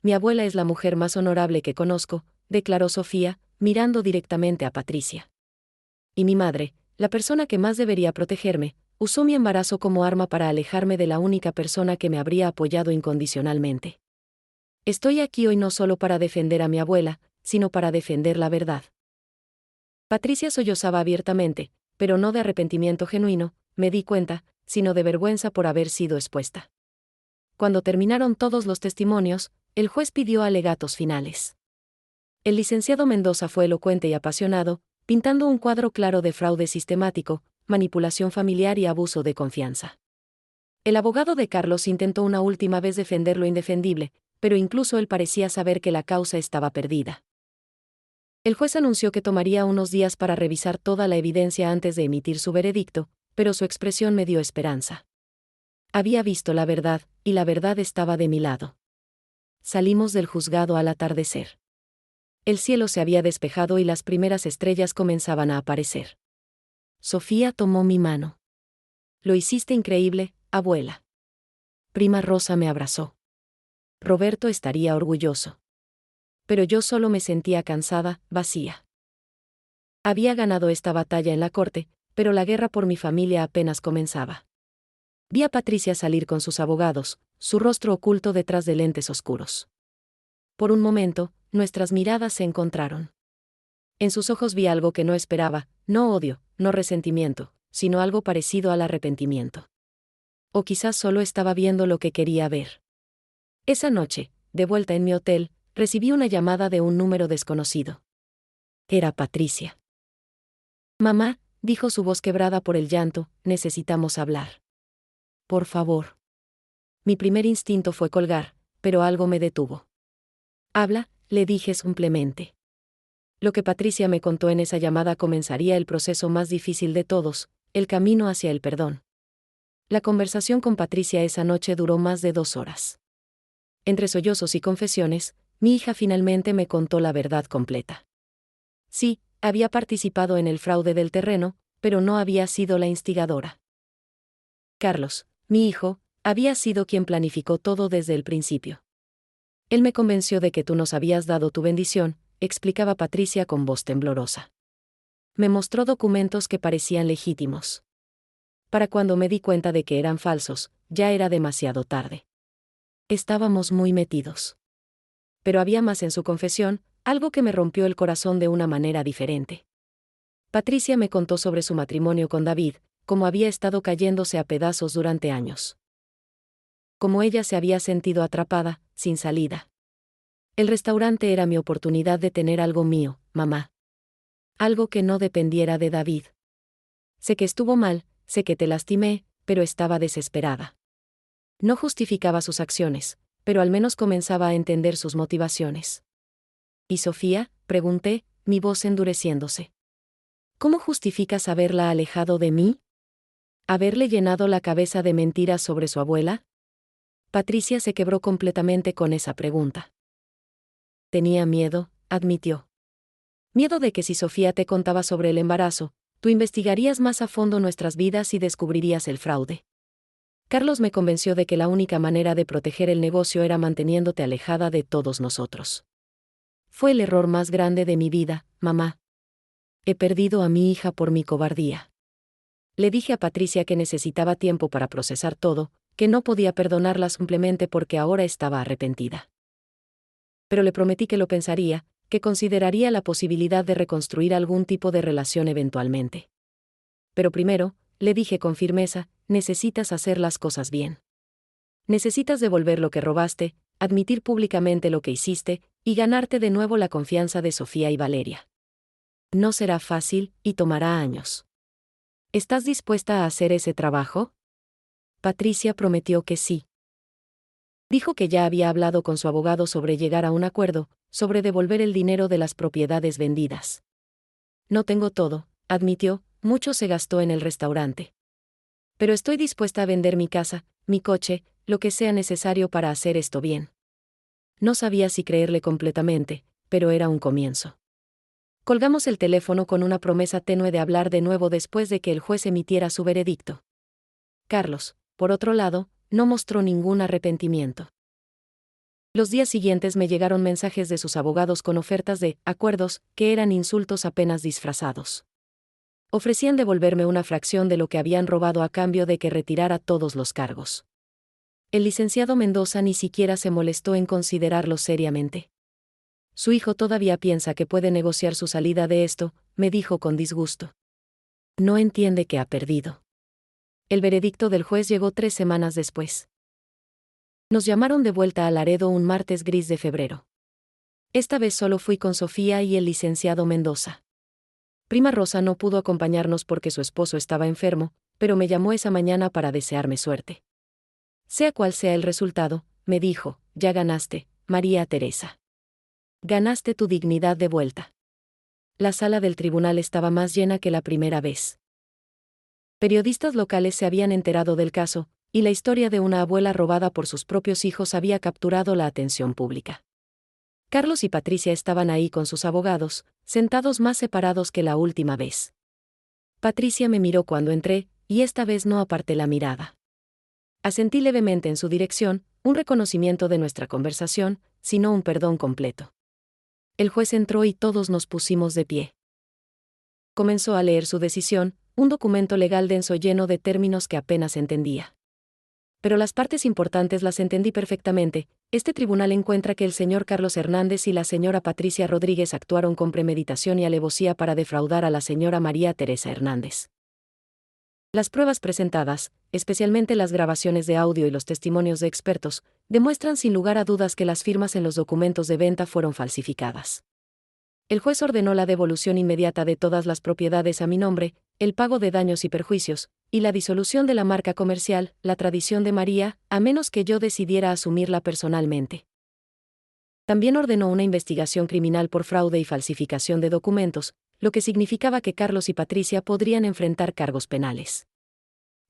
A: Mi abuela es la mujer más honorable que conozco, declaró Sofía, mirando directamente a Patricia. Y mi madre, la persona que más debería protegerme, usó mi embarazo como arma para alejarme de la única persona que me habría apoyado incondicionalmente. Estoy aquí hoy no solo para defender a mi abuela, sino para defender la verdad. Patricia sollozaba abiertamente, pero no de arrepentimiento genuino, me di cuenta, sino de vergüenza por haber sido expuesta. Cuando terminaron todos los testimonios, el juez pidió alegatos finales. El licenciado Mendoza fue elocuente y apasionado, pintando un cuadro claro de fraude sistemático, manipulación familiar y abuso de confianza. El abogado de Carlos intentó una última vez defender lo indefendible, pero incluso él parecía saber que la causa estaba perdida. El juez anunció que tomaría unos días para revisar toda la evidencia antes de emitir su veredicto, pero su expresión me dio esperanza. Había visto la verdad, y la verdad estaba de mi lado. Salimos del juzgado al atardecer. El cielo se había despejado y las primeras estrellas comenzaban a aparecer. Sofía tomó mi mano. Lo hiciste increíble, abuela. Prima Rosa me abrazó. Roberto estaría orgulloso. Pero yo solo me sentía cansada, vacía. Había ganado esta batalla en la corte, pero la guerra por mi familia apenas comenzaba. Vi a Patricia salir con sus abogados, su rostro oculto detrás de lentes oscuros. Por un momento, nuestras miradas se encontraron. En sus ojos vi algo que no esperaba, no odio, no resentimiento, sino algo parecido al arrepentimiento. O quizás solo estaba viendo lo que quería ver. Esa noche, de vuelta en mi hotel, recibí una llamada de un número desconocido. Era Patricia. Mamá, dijo su voz quebrada por el llanto, necesitamos hablar. Por favor. Mi primer instinto fue colgar, pero algo me detuvo. Habla, le dije simplemente. Lo que Patricia me contó en esa llamada comenzaría el proceso más difícil de todos, el camino hacia el perdón. La conversación con Patricia esa noche duró más de 2 horas. Entre sollozos y confesiones, mi hija finalmente me contó la verdad completa. Sí, había participado en el fraude del terreno, pero no había sido la instigadora. Carlos, mi hijo, había sido quien planificó todo desde el principio. Él me convenció de que tú nos habías dado tu bendición, explicaba Patricia con voz temblorosa. Me mostró documentos que parecían legítimos. Para cuando me di cuenta de que eran falsos, ya era demasiado tarde. Estábamos muy metidos. Pero había más en su confesión, algo que me rompió el corazón de una manera diferente. Patricia me contó sobre su matrimonio con David, cómo había estado cayéndose a pedazos durante años. Cómo ella se había sentido atrapada, sin salida. El restaurante era mi oportunidad de tener algo mío, mamá. Algo que no dependiera de David. Sé que estuvo mal, sé que te lastimé, pero estaba desesperada. No justificaba sus acciones, pero al menos comenzaba a entender sus motivaciones. ¿Y Sofía?, pregunté, mi voz endureciéndose. ¿Cómo justificas haberla alejado de mí? ¿Haberle llenado la cabeza de mentiras sobre su abuela? Patricia se quebró completamente con esa pregunta. Tenía miedo, admitió. Miedo de que si Sofía te contaba sobre el embarazo, tú investigarías más a fondo nuestras vidas y descubrirías el fraude. Carlos me convenció de que la única manera de proteger el negocio era manteniéndote alejada de todos nosotros. Fue el error más grande de mi vida, mamá. He perdido a mi hija por mi cobardía. Le dije a Patricia que necesitaba tiempo para procesar todo, que no podía perdonarla simplemente porque ahora estaba arrepentida. Pero le prometí que lo pensaría, que consideraría la posibilidad de reconstruir algún tipo de relación eventualmente. Pero primero, le dije con firmeza, necesitas hacer las cosas bien. Necesitas devolver lo que robaste, admitir públicamente lo que hiciste, y ganarte de nuevo la confianza de Sofía y Valeria. No será fácil, y tomará años. ¿Estás dispuesta a hacer ese trabajo? Patricia prometió que sí. Dijo que ya había hablado con su abogado sobre llegar a un acuerdo, sobre devolver el dinero de las propiedades vendidas. No tengo todo, admitió, mucho se gastó en el restaurante. Pero estoy dispuesta a vender mi casa, mi coche, lo que sea necesario para hacer esto bien. No sabía si creerle completamente, pero era un comienzo. Colgamos el teléfono con una promesa tenue de hablar de nuevo después de que el juez emitiera su veredicto. Carlos, por otro lado, no mostró ningún arrepentimiento. Los días siguientes me llegaron mensajes de sus abogados con ofertas de acuerdos, que eran insultos apenas disfrazados. Ofrecían devolverme una fracción de lo que habían robado a cambio de que retirara todos los cargos. El licenciado Mendoza ni siquiera se molestó en considerarlo seriamente. Su hijo todavía piensa que puede negociar su salida de esto, me dijo con disgusto. No entiende que ha perdido. El veredicto del juez llegó 3 semanas después. Nos llamaron de vuelta a Laredo un martes gris de febrero. Esta vez solo fui con Sofía y el licenciado Mendoza. Prima Rosa no pudo acompañarnos porque su esposo estaba enfermo, pero me llamó esa mañana para desearme suerte. Sea cual sea el resultado, me dijo, ya ganaste, María Teresa. Ganaste tu dignidad de vuelta. La sala del tribunal estaba más llena que la primera vez. Periodistas locales se habían enterado del caso, y la historia de una abuela robada por sus propios hijos había capturado la atención pública. Carlos y Patricia estaban ahí con sus abogados, sentados más separados que la última vez. Patricia me miró cuando entré, y esta vez no aparté la mirada. Asentí levemente en su dirección, un reconocimiento de nuestra conversación, sino un perdón completo. El juez entró y todos nos pusimos de pie. Comenzó a leer su decisión, un documento legal denso lleno de términos que apenas entendía. Pero las partes importantes las entendí perfectamente. Este tribunal encuentra que el señor Carlos Hernández y la señora Patricia Rodríguez actuaron con premeditación y alevosía para defraudar a la señora María Teresa Hernández. Las pruebas presentadas, especialmente las grabaciones de audio y los testimonios de expertos, demuestran sin lugar a dudas que las firmas en los documentos de venta fueron falsificadas. El juez ordenó la devolución inmediata de todas las propiedades a mi nombre, el pago de daños y perjuicios, y la disolución de la marca comercial, La Tradición de María, a menos que yo decidiera asumirla personalmente. También ordenó una investigación criminal por fraude y falsificación de documentos, lo que significaba que Carlos y Patricia podrían enfrentar cargos penales.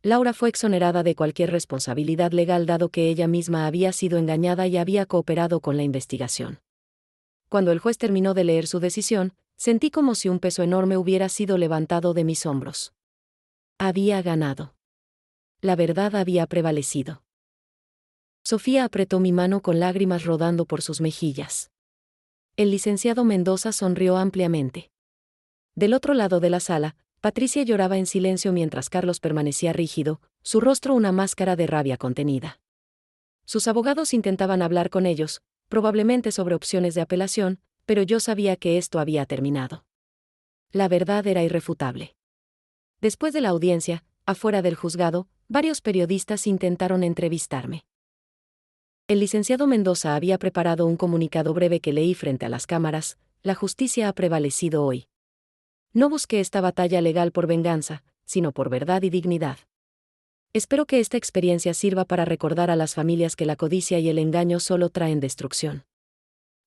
A: Laura fue exonerada de cualquier responsabilidad legal dado que ella misma había sido engañada y había cooperado con la investigación. Cuando el juez terminó de leer su decisión, sentí como si un peso enorme hubiera sido levantado de mis hombros. Había ganado. La verdad había prevalecido. Sofía apretó mi mano con lágrimas rodando por sus mejillas. El licenciado Mendoza sonrió ampliamente. Del otro lado de la sala, Patricia lloraba en silencio mientras Carlos permanecía rígido, su rostro una máscara de rabia contenida. Sus abogados intentaban hablar con ellos, probablemente sobre opciones de apelación, pero yo sabía que esto había terminado. La verdad era irrefutable. Después de la audiencia, afuera del juzgado, varios periodistas intentaron entrevistarme. El licenciado Mendoza había preparado un comunicado breve que leí frente a las cámaras: la justicia ha prevalecido hoy. No busqué esta batalla legal por venganza, sino por verdad y dignidad. Espero que esta experiencia sirva para recordar a las familias que la codicia y el engaño solo traen destrucción.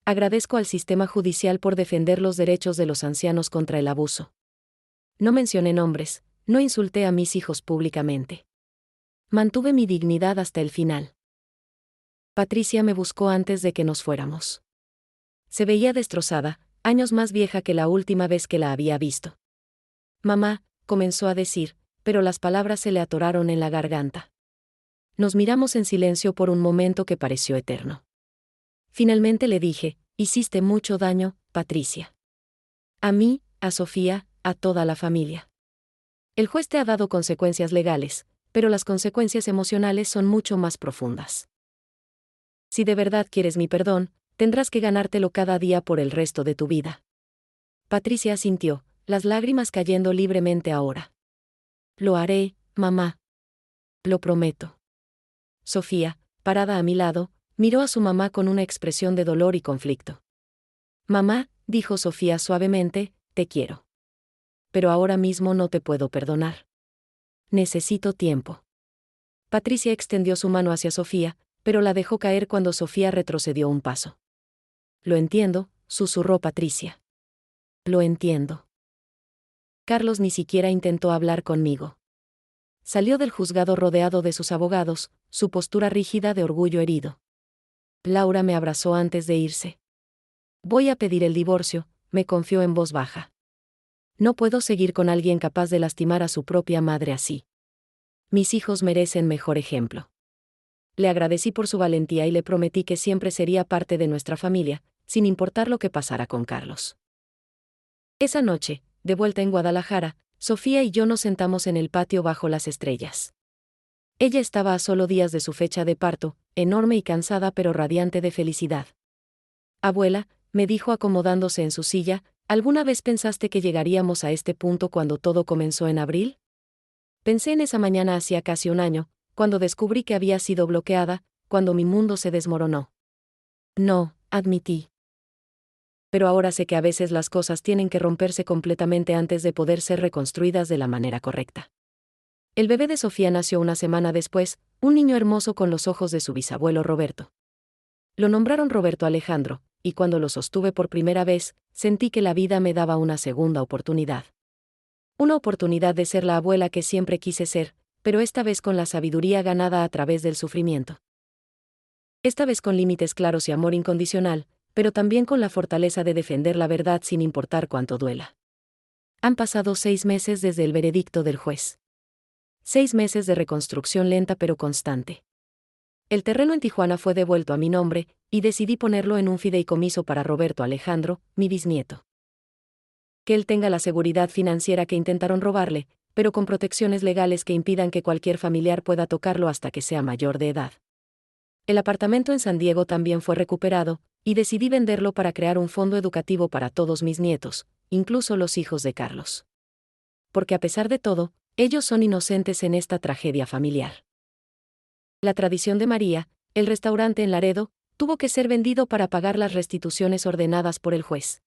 A: Agradezco al sistema judicial por defender los derechos de los ancianos contra el abuso. No mencioné nombres, no insulté a mis hijos públicamente. Mantuve mi dignidad hasta el final. Patricia me buscó antes de que nos fuéramos. Se veía destrozada, años más vieja que la última vez que la había visto. Mamá, comenzó a decir, pero las palabras se le atoraron en la garganta. Nos miramos en silencio por un momento que pareció eterno. Finalmente le dije: hiciste mucho daño, Patricia. A mí, a Sofía, a toda la familia. El juez te ha dado consecuencias legales, pero las consecuencias emocionales son mucho más profundas. Si de verdad quieres mi perdón, tendrás que ganártelo cada día por el resto de tu vida. Patricia asintió, las lágrimas cayendo libremente ahora. Lo haré, mamá. Lo prometo. Sofía, parada a mi lado, miró a su mamá con una expresión de dolor y conflicto. Mamá, dijo Sofía suavemente, te quiero. Pero ahora mismo no te puedo perdonar. Necesito tiempo. Patricia extendió su mano hacia Sofía, pero la dejó caer cuando Sofía retrocedió un paso. Lo entiendo, susurró Patricia. Lo entiendo. Carlos ni siquiera intentó hablar conmigo. Salió del juzgado rodeado de sus abogados, su postura rígida de orgullo herido. Laura me abrazó antes de irse. Voy a pedir el divorcio, me confió en voz baja. No puedo seguir con alguien capaz de lastimar a su propia madre así. Mis hijos merecen mejor ejemplo. Le agradecí por su valentía y le prometí que siempre sería parte de nuestra familia, sin importar lo que pasara con Carlos. Esa noche, de vuelta en Guadalajara, Sofía y yo nos sentamos en el patio bajo las estrellas. Ella estaba a solo días de su fecha de parto, enorme y cansada pero radiante de felicidad. Abuela, me dijo acomodándose en su silla, ¿alguna vez pensaste que llegaríamos a este punto cuando todo comenzó en abril? Pensé en esa mañana hacía casi un año, cuando descubrí que había sido bloqueada, cuando mi mundo se desmoronó. No, admití. Pero ahora sé que a veces las cosas tienen que romperse completamente antes de poder ser reconstruidas de la manera correcta. El bebé de Sofía nació una semana después, un niño hermoso con los ojos de su bisabuelo Roberto. Lo nombraron Roberto Alejandro, y cuando lo sostuve por primera vez, sentí que la vida me daba una segunda oportunidad. Una oportunidad de ser la abuela que siempre quise ser, pero esta vez con la sabiduría ganada a través del sufrimiento. Esta vez con límites claros y amor incondicional, pero también con la fortaleza de defender la verdad sin importar cuánto duela. Han pasado 6 meses desde el veredicto del juez. 6 meses de reconstrucción lenta pero constante. El terreno en Tijuana fue devuelto a mi nombre, y decidí ponerlo en un fideicomiso para Roberto Alejandro, mi bisnieto. Que él tenga la seguridad financiera que intentaron robarle, pero con protecciones legales que impidan que cualquier familiar pueda tocarlo hasta que sea mayor de edad. El apartamento en San Diego también fue recuperado, y decidí venderlo para crear un fondo educativo para todos mis nietos, incluso los hijos de Carlos. Porque a pesar de todo, ellos son inocentes en esta tragedia familiar. La tradición de María, el restaurante en Laredo, tuvo que ser vendido para pagar las restituciones ordenadas por el juez.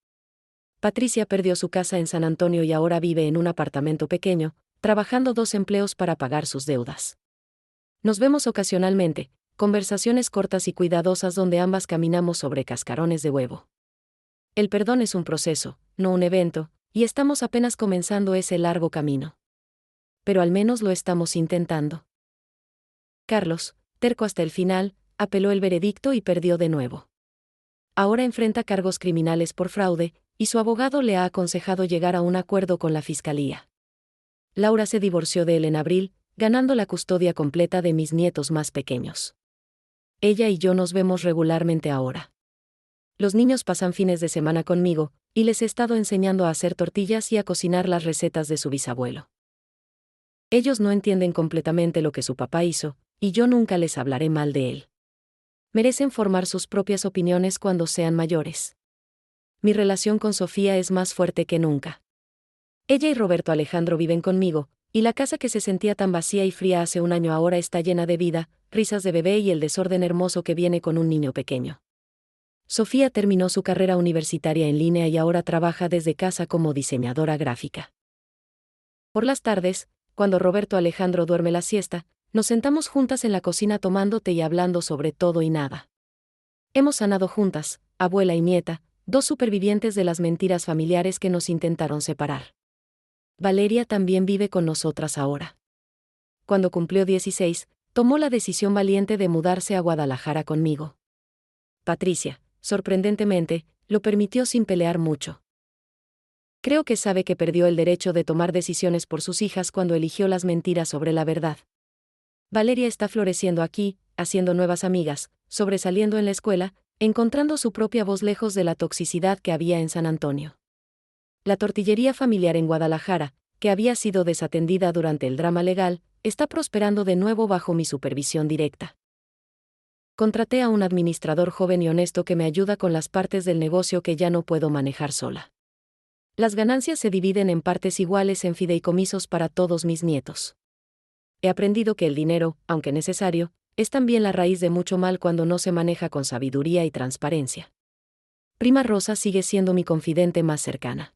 A: Patricia perdió su casa en San Antonio y ahora vive en un apartamento pequeño, trabajando 2 empleos para pagar sus deudas. Nos vemos ocasionalmente, conversaciones cortas y cuidadosas donde ambas caminamos sobre cascarones de huevo. El perdón es un proceso, no un evento, y estamos apenas comenzando ese largo camino. Pero al menos lo estamos intentando. Carlos, terco hasta el final, apeló el veredicto y perdió de nuevo. Ahora enfrenta cargos criminales por fraude, y su abogado le ha aconsejado llegar a un acuerdo con la fiscalía. Laura se divorció de él en abril, ganando la custodia completa de mis nietos más pequeños. Ella y yo nos vemos regularmente ahora. Los niños pasan fines de semana conmigo, y les he estado enseñando a hacer tortillas y a cocinar las recetas de su bisabuelo. Ellos no entienden completamente lo que su papá hizo, y yo nunca les hablaré mal de él. Merecen formar sus propias opiniones cuando sean mayores. Mi relación con Sofía es más fuerte que nunca. Ella y Roberto Alejandro viven conmigo, y la casa que se sentía tan vacía y fría hace un año ahora está llena de vida, risas de bebé y el desorden hermoso que viene con un niño pequeño. Sofía terminó su carrera universitaria en línea y ahora trabaja desde casa como diseñadora gráfica. Por las tardes, cuando Roberto Alejandro duerme la siesta, nos sentamos juntas en la cocina tomando té y hablando sobre todo y nada. Hemos sanado juntas, abuela y nieta, 2 supervivientes de las mentiras familiares que nos intentaron separar. Valeria también vive con nosotras ahora. Cuando cumplió 16, tomó la decisión valiente de mudarse a Guadalajara conmigo. Patricia, sorprendentemente, lo permitió sin pelear mucho. Creo que sabe que perdió el derecho de tomar decisiones por sus hijas cuando eligió las mentiras sobre la verdad. Valeria está floreciendo aquí, haciendo nuevas amigas, sobresaliendo en la escuela, encontrando su propia voz lejos de la toxicidad que había en San Antonio. La tortillería familiar en Guadalajara, que había sido desatendida durante el drama legal, está prosperando de nuevo bajo mi supervisión directa. Contraté a un administrador joven y honesto que me ayuda con las partes del negocio que ya no puedo manejar sola. Las ganancias se dividen en partes iguales en fideicomisos para todos mis nietos. He aprendido que el dinero, aunque necesario, es también la raíz de mucho mal cuando no se maneja con sabiduría y transparencia. Prima Rosa sigue siendo mi confidente más cercana.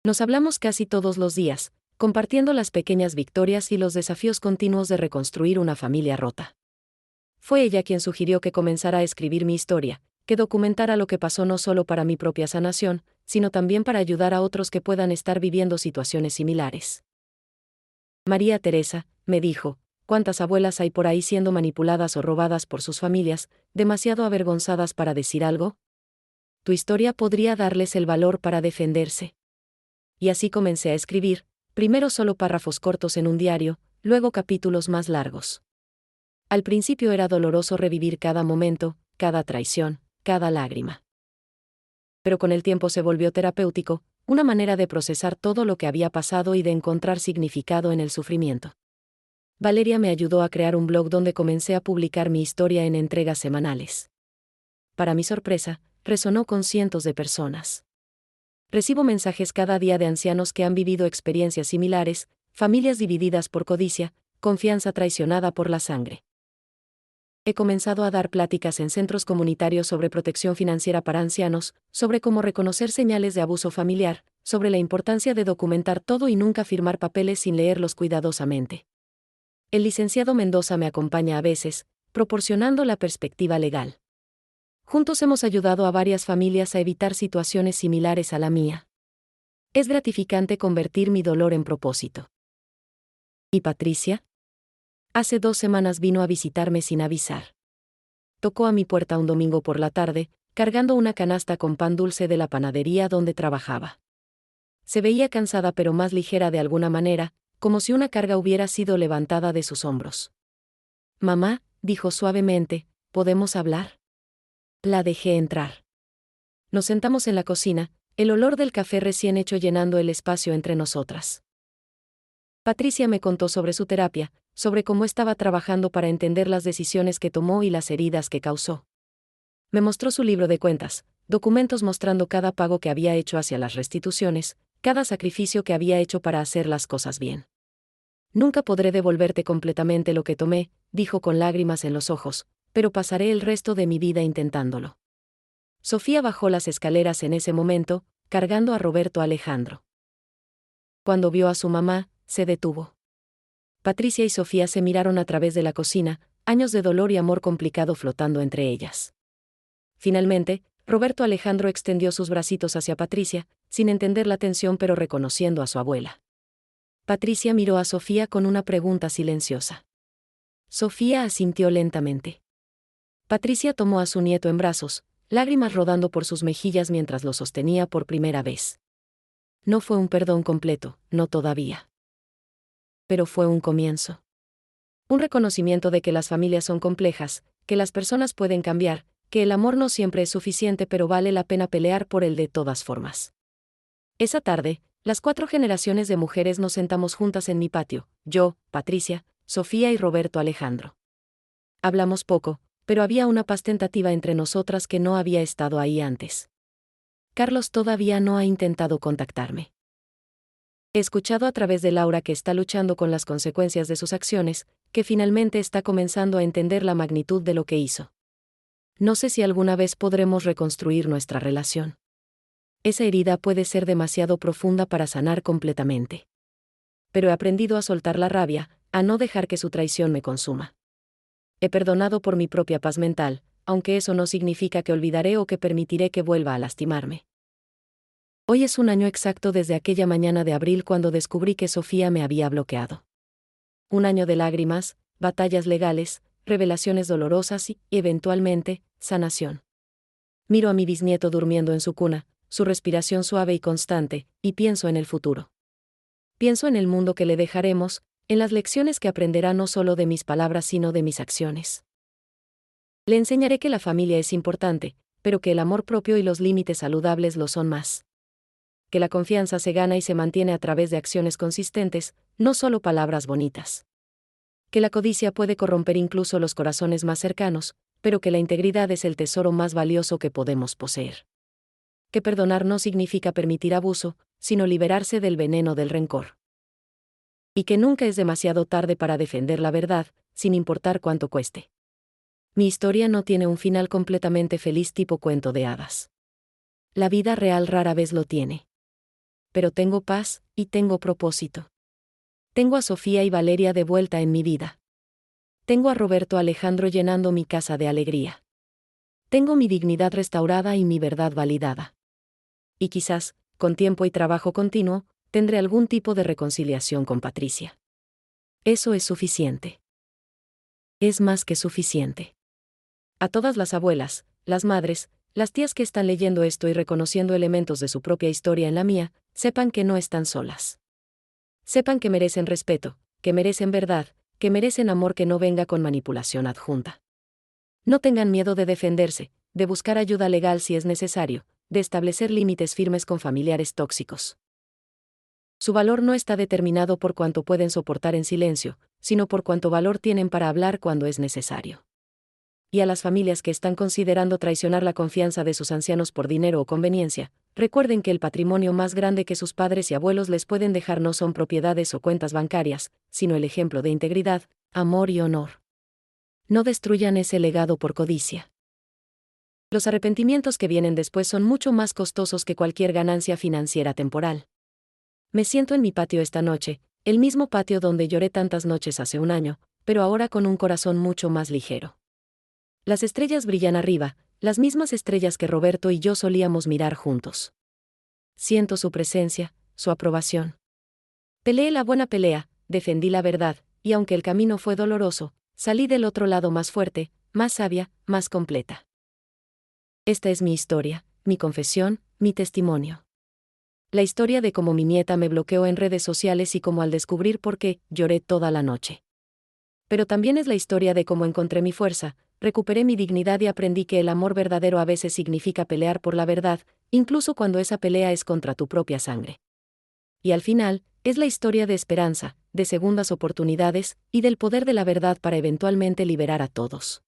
A: Nos hablamos casi todos los días, compartiendo las pequeñas victorias y los desafíos continuos de reconstruir una familia rota. Fue ella quien sugirió que comenzara a escribir mi historia, que documentara lo que pasó no solo para mi propia sanación, sino también para ayudar a otros que puedan estar viviendo situaciones similares. María Teresa, me dijo, ¿cuántas abuelas hay por ahí siendo manipuladas o robadas por sus familias, demasiado avergonzadas para decir algo? Tu historia podría darles el valor para defenderse. Y así comencé a escribir, primero solo párrafos cortos en un diario, luego capítulos más largos. Al principio era doloroso revivir cada momento, cada traición, cada lágrima. Pero con el tiempo se volvió terapéutico, una manera de procesar todo lo que había pasado y de encontrar significado en el sufrimiento. Valeria me ayudó a crear un blog donde comencé a publicar mi historia en entregas semanales. Para mi sorpresa, resonó con cientos de personas. Recibo mensajes cada día de ancianos que han vivido experiencias similares, familias divididas por codicia, confianza traicionada por la sangre. He comenzado a dar pláticas en centros comunitarios sobre protección financiera para ancianos, sobre cómo reconocer señales de abuso familiar, sobre la importancia de documentar todo y nunca firmar papeles sin leerlos cuidadosamente. El licenciado Mendoza me acompaña a veces, proporcionando la perspectiva legal. Juntos hemos ayudado a varias familias a evitar situaciones similares a la mía. Es gratificante convertir mi dolor en propósito. ¿Y Patricia? Hace 2 semanas vino a visitarme sin avisar. Tocó a mi puerta un domingo por la tarde, cargando una canasta con pan dulce de la panadería donde trabajaba. Se veía cansada pero más ligera de alguna manera, como si una carga hubiera sido levantada de sus hombros. Mamá, dijo suavemente, ¿podemos hablar? La dejé entrar. Nos sentamos en la cocina, el olor del café recién hecho llenando el espacio entre nosotras. Patricia me contó sobre su terapia, sobre cómo estaba trabajando para entender las decisiones que tomó y las heridas que causó. Me mostró su libro de cuentas, documentos mostrando cada pago que había hecho hacia las restituciones, cada sacrificio que había hecho para hacer las cosas bien. Nunca podré devolverte completamente lo que tomé, dijo con lágrimas en los ojos, pero pasaré el resto de mi vida intentándolo. Sofía bajó las escaleras en ese momento, cargando a Roberto Alejandro. Cuando vio a su mamá, se detuvo. Patricia y Sofía se miraron a través de la cocina, años de dolor y amor complicado flotando entre ellas. Finalmente, Roberto Alejandro extendió sus bracitos hacia Patricia, sin entender la tensión pero reconociendo a su abuela. Patricia miró a Sofía con una pregunta silenciosa. Sofía asintió lentamente. Patricia tomó a su nieto en brazos, lágrimas rodando por sus mejillas mientras lo sostenía por primera vez. No fue un perdón completo, no todavía. Pero fue un comienzo. Un reconocimiento de que las familias son complejas, que las personas pueden cambiar, que el amor no siempre es suficiente pero vale la pena pelear por él de todas formas. Esa tarde, las 4 generaciones de mujeres nos sentamos juntas en mi patio, yo, Patricia, Sofía y Roberto Alejandro. Hablamos poco, pero había una paz tentativa entre nosotras que no había estado ahí antes. Carlos todavía no ha intentado contactarme. He escuchado a través de Laura que está luchando con las consecuencias de sus acciones, que finalmente está comenzando a entender la magnitud de lo que hizo. No sé si alguna vez podremos reconstruir nuestra relación. Esa herida puede ser demasiado profunda para sanar completamente. Pero he aprendido a soltar la rabia, a no dejar que su traición me consuma. He perdonado por mi propia paz mental, aunque eso no significa que olvidaré o que permitiré que vuelva a lastimarme. Hoy es un año exacto desde aquella mañana de abril cuando descubrí que Sofía me había bloqueado. Un año de lágrimas, batallas legales, revelaciones dolorosas y, eventualmente, sanación. Miro a mi bisnieto durmiendo en su cuna, su respiración suave y constante, y pienso en el futuro. Pienso en el mundo que le dejaremos, en las lecciones que aprenderá no solo de mis palabras sino de mis acciones. Le enseñaré que la familia es importante, pero que el amor propio y los límites saludables lo son más. Que la confianza se gana y se mantiene a través de acciones consistentes, no solo palabras bonitas. Que la codicia puede corromper incluso los corazones más cercanos, pero que la integridad es el tesoro más valioso que podemos poseer. Que perdonar no significa permitir abuso, sino liberarse del veneno del rencor. Y que nunca es demasiado tarde para defender la verdad, sin importar cuánto cueste. Mi historia no tiene un final completamente feliz tipo cuento de hadas. La vida real rara vez lo tiene. Pero tengo paz, y tengo propósito. Tengo a Sofía y Valeria de vuelta en mi vida. Tengo a Roberto Alejandro llenando mi casa de alegría. Tengo mi dignidad restaurada y mi verdad validada. Y quizás, con tiempo y trabajo continuo, tendré algún tipo de reconciliación con Patricia. Eso es suficiente. Es más que suficiente. A todas las abuelas, las madres, las tías que están leyendo esto y reconociendo elementos de su propia historia en la mía, sepan que no están solas. Sepan que merecen respeto, que merecen verdad, que merecen amor que no venga con manipulación adjunta. No tengan miedo de defenderse, de buscar ayuda legal si es necesario, de establecer límites firmes con familiares tóxicos. Su valor no está determinado por cuánto pueden soportar en silencio, sino por cuánto valor tienen para hablar cuando es necesario. Y a las familias que están considerando traicionar la confianza de sus ancianos por dinero o conveniencia, recuerden que el patrimonio más grande que sus padres y abuelos les pueden dejar no son propiedades o cuentas bancarias, sino el ejemplo de integridad, amor y honor. No destruyan ese legado por codicia. Los arrepentimientos que vienen después son mucho más costosos que cualquier ganancia financiera temporal. Me siento en mi patio esta noche, el mismo patio donde lloré tantas noches hace un año, pero ahora con un corazón mucho más ligero. Las estrellas brillan arriba, las mismas estrellas que Roberto y yo solíamos mirar juntos. Siento su presencia, su aprobación. Peleé la buena pelea, defendí la verdad, y aunque el camino fue doloroso, salí del otro lado más fuerte, más sabia, más completa. Esta es mi historia, mi confesión, mi testimonio. La historia de cómo mi nieta me bloqueó en redes sociales y cómo al descubrir por qué, lloré toda la noche. Pero también es la historia de cómo encontré mi fuerza, recuperé mi dignidad y aprendí que el amor verdadero a veces significa pelear por la verdad, incluso cuando esa pelea es contra tu propia sangre. Y al final, es la historia de esperanza, de segundas oportunidades, y del poder de la verdad para eventualmente liberar a todos.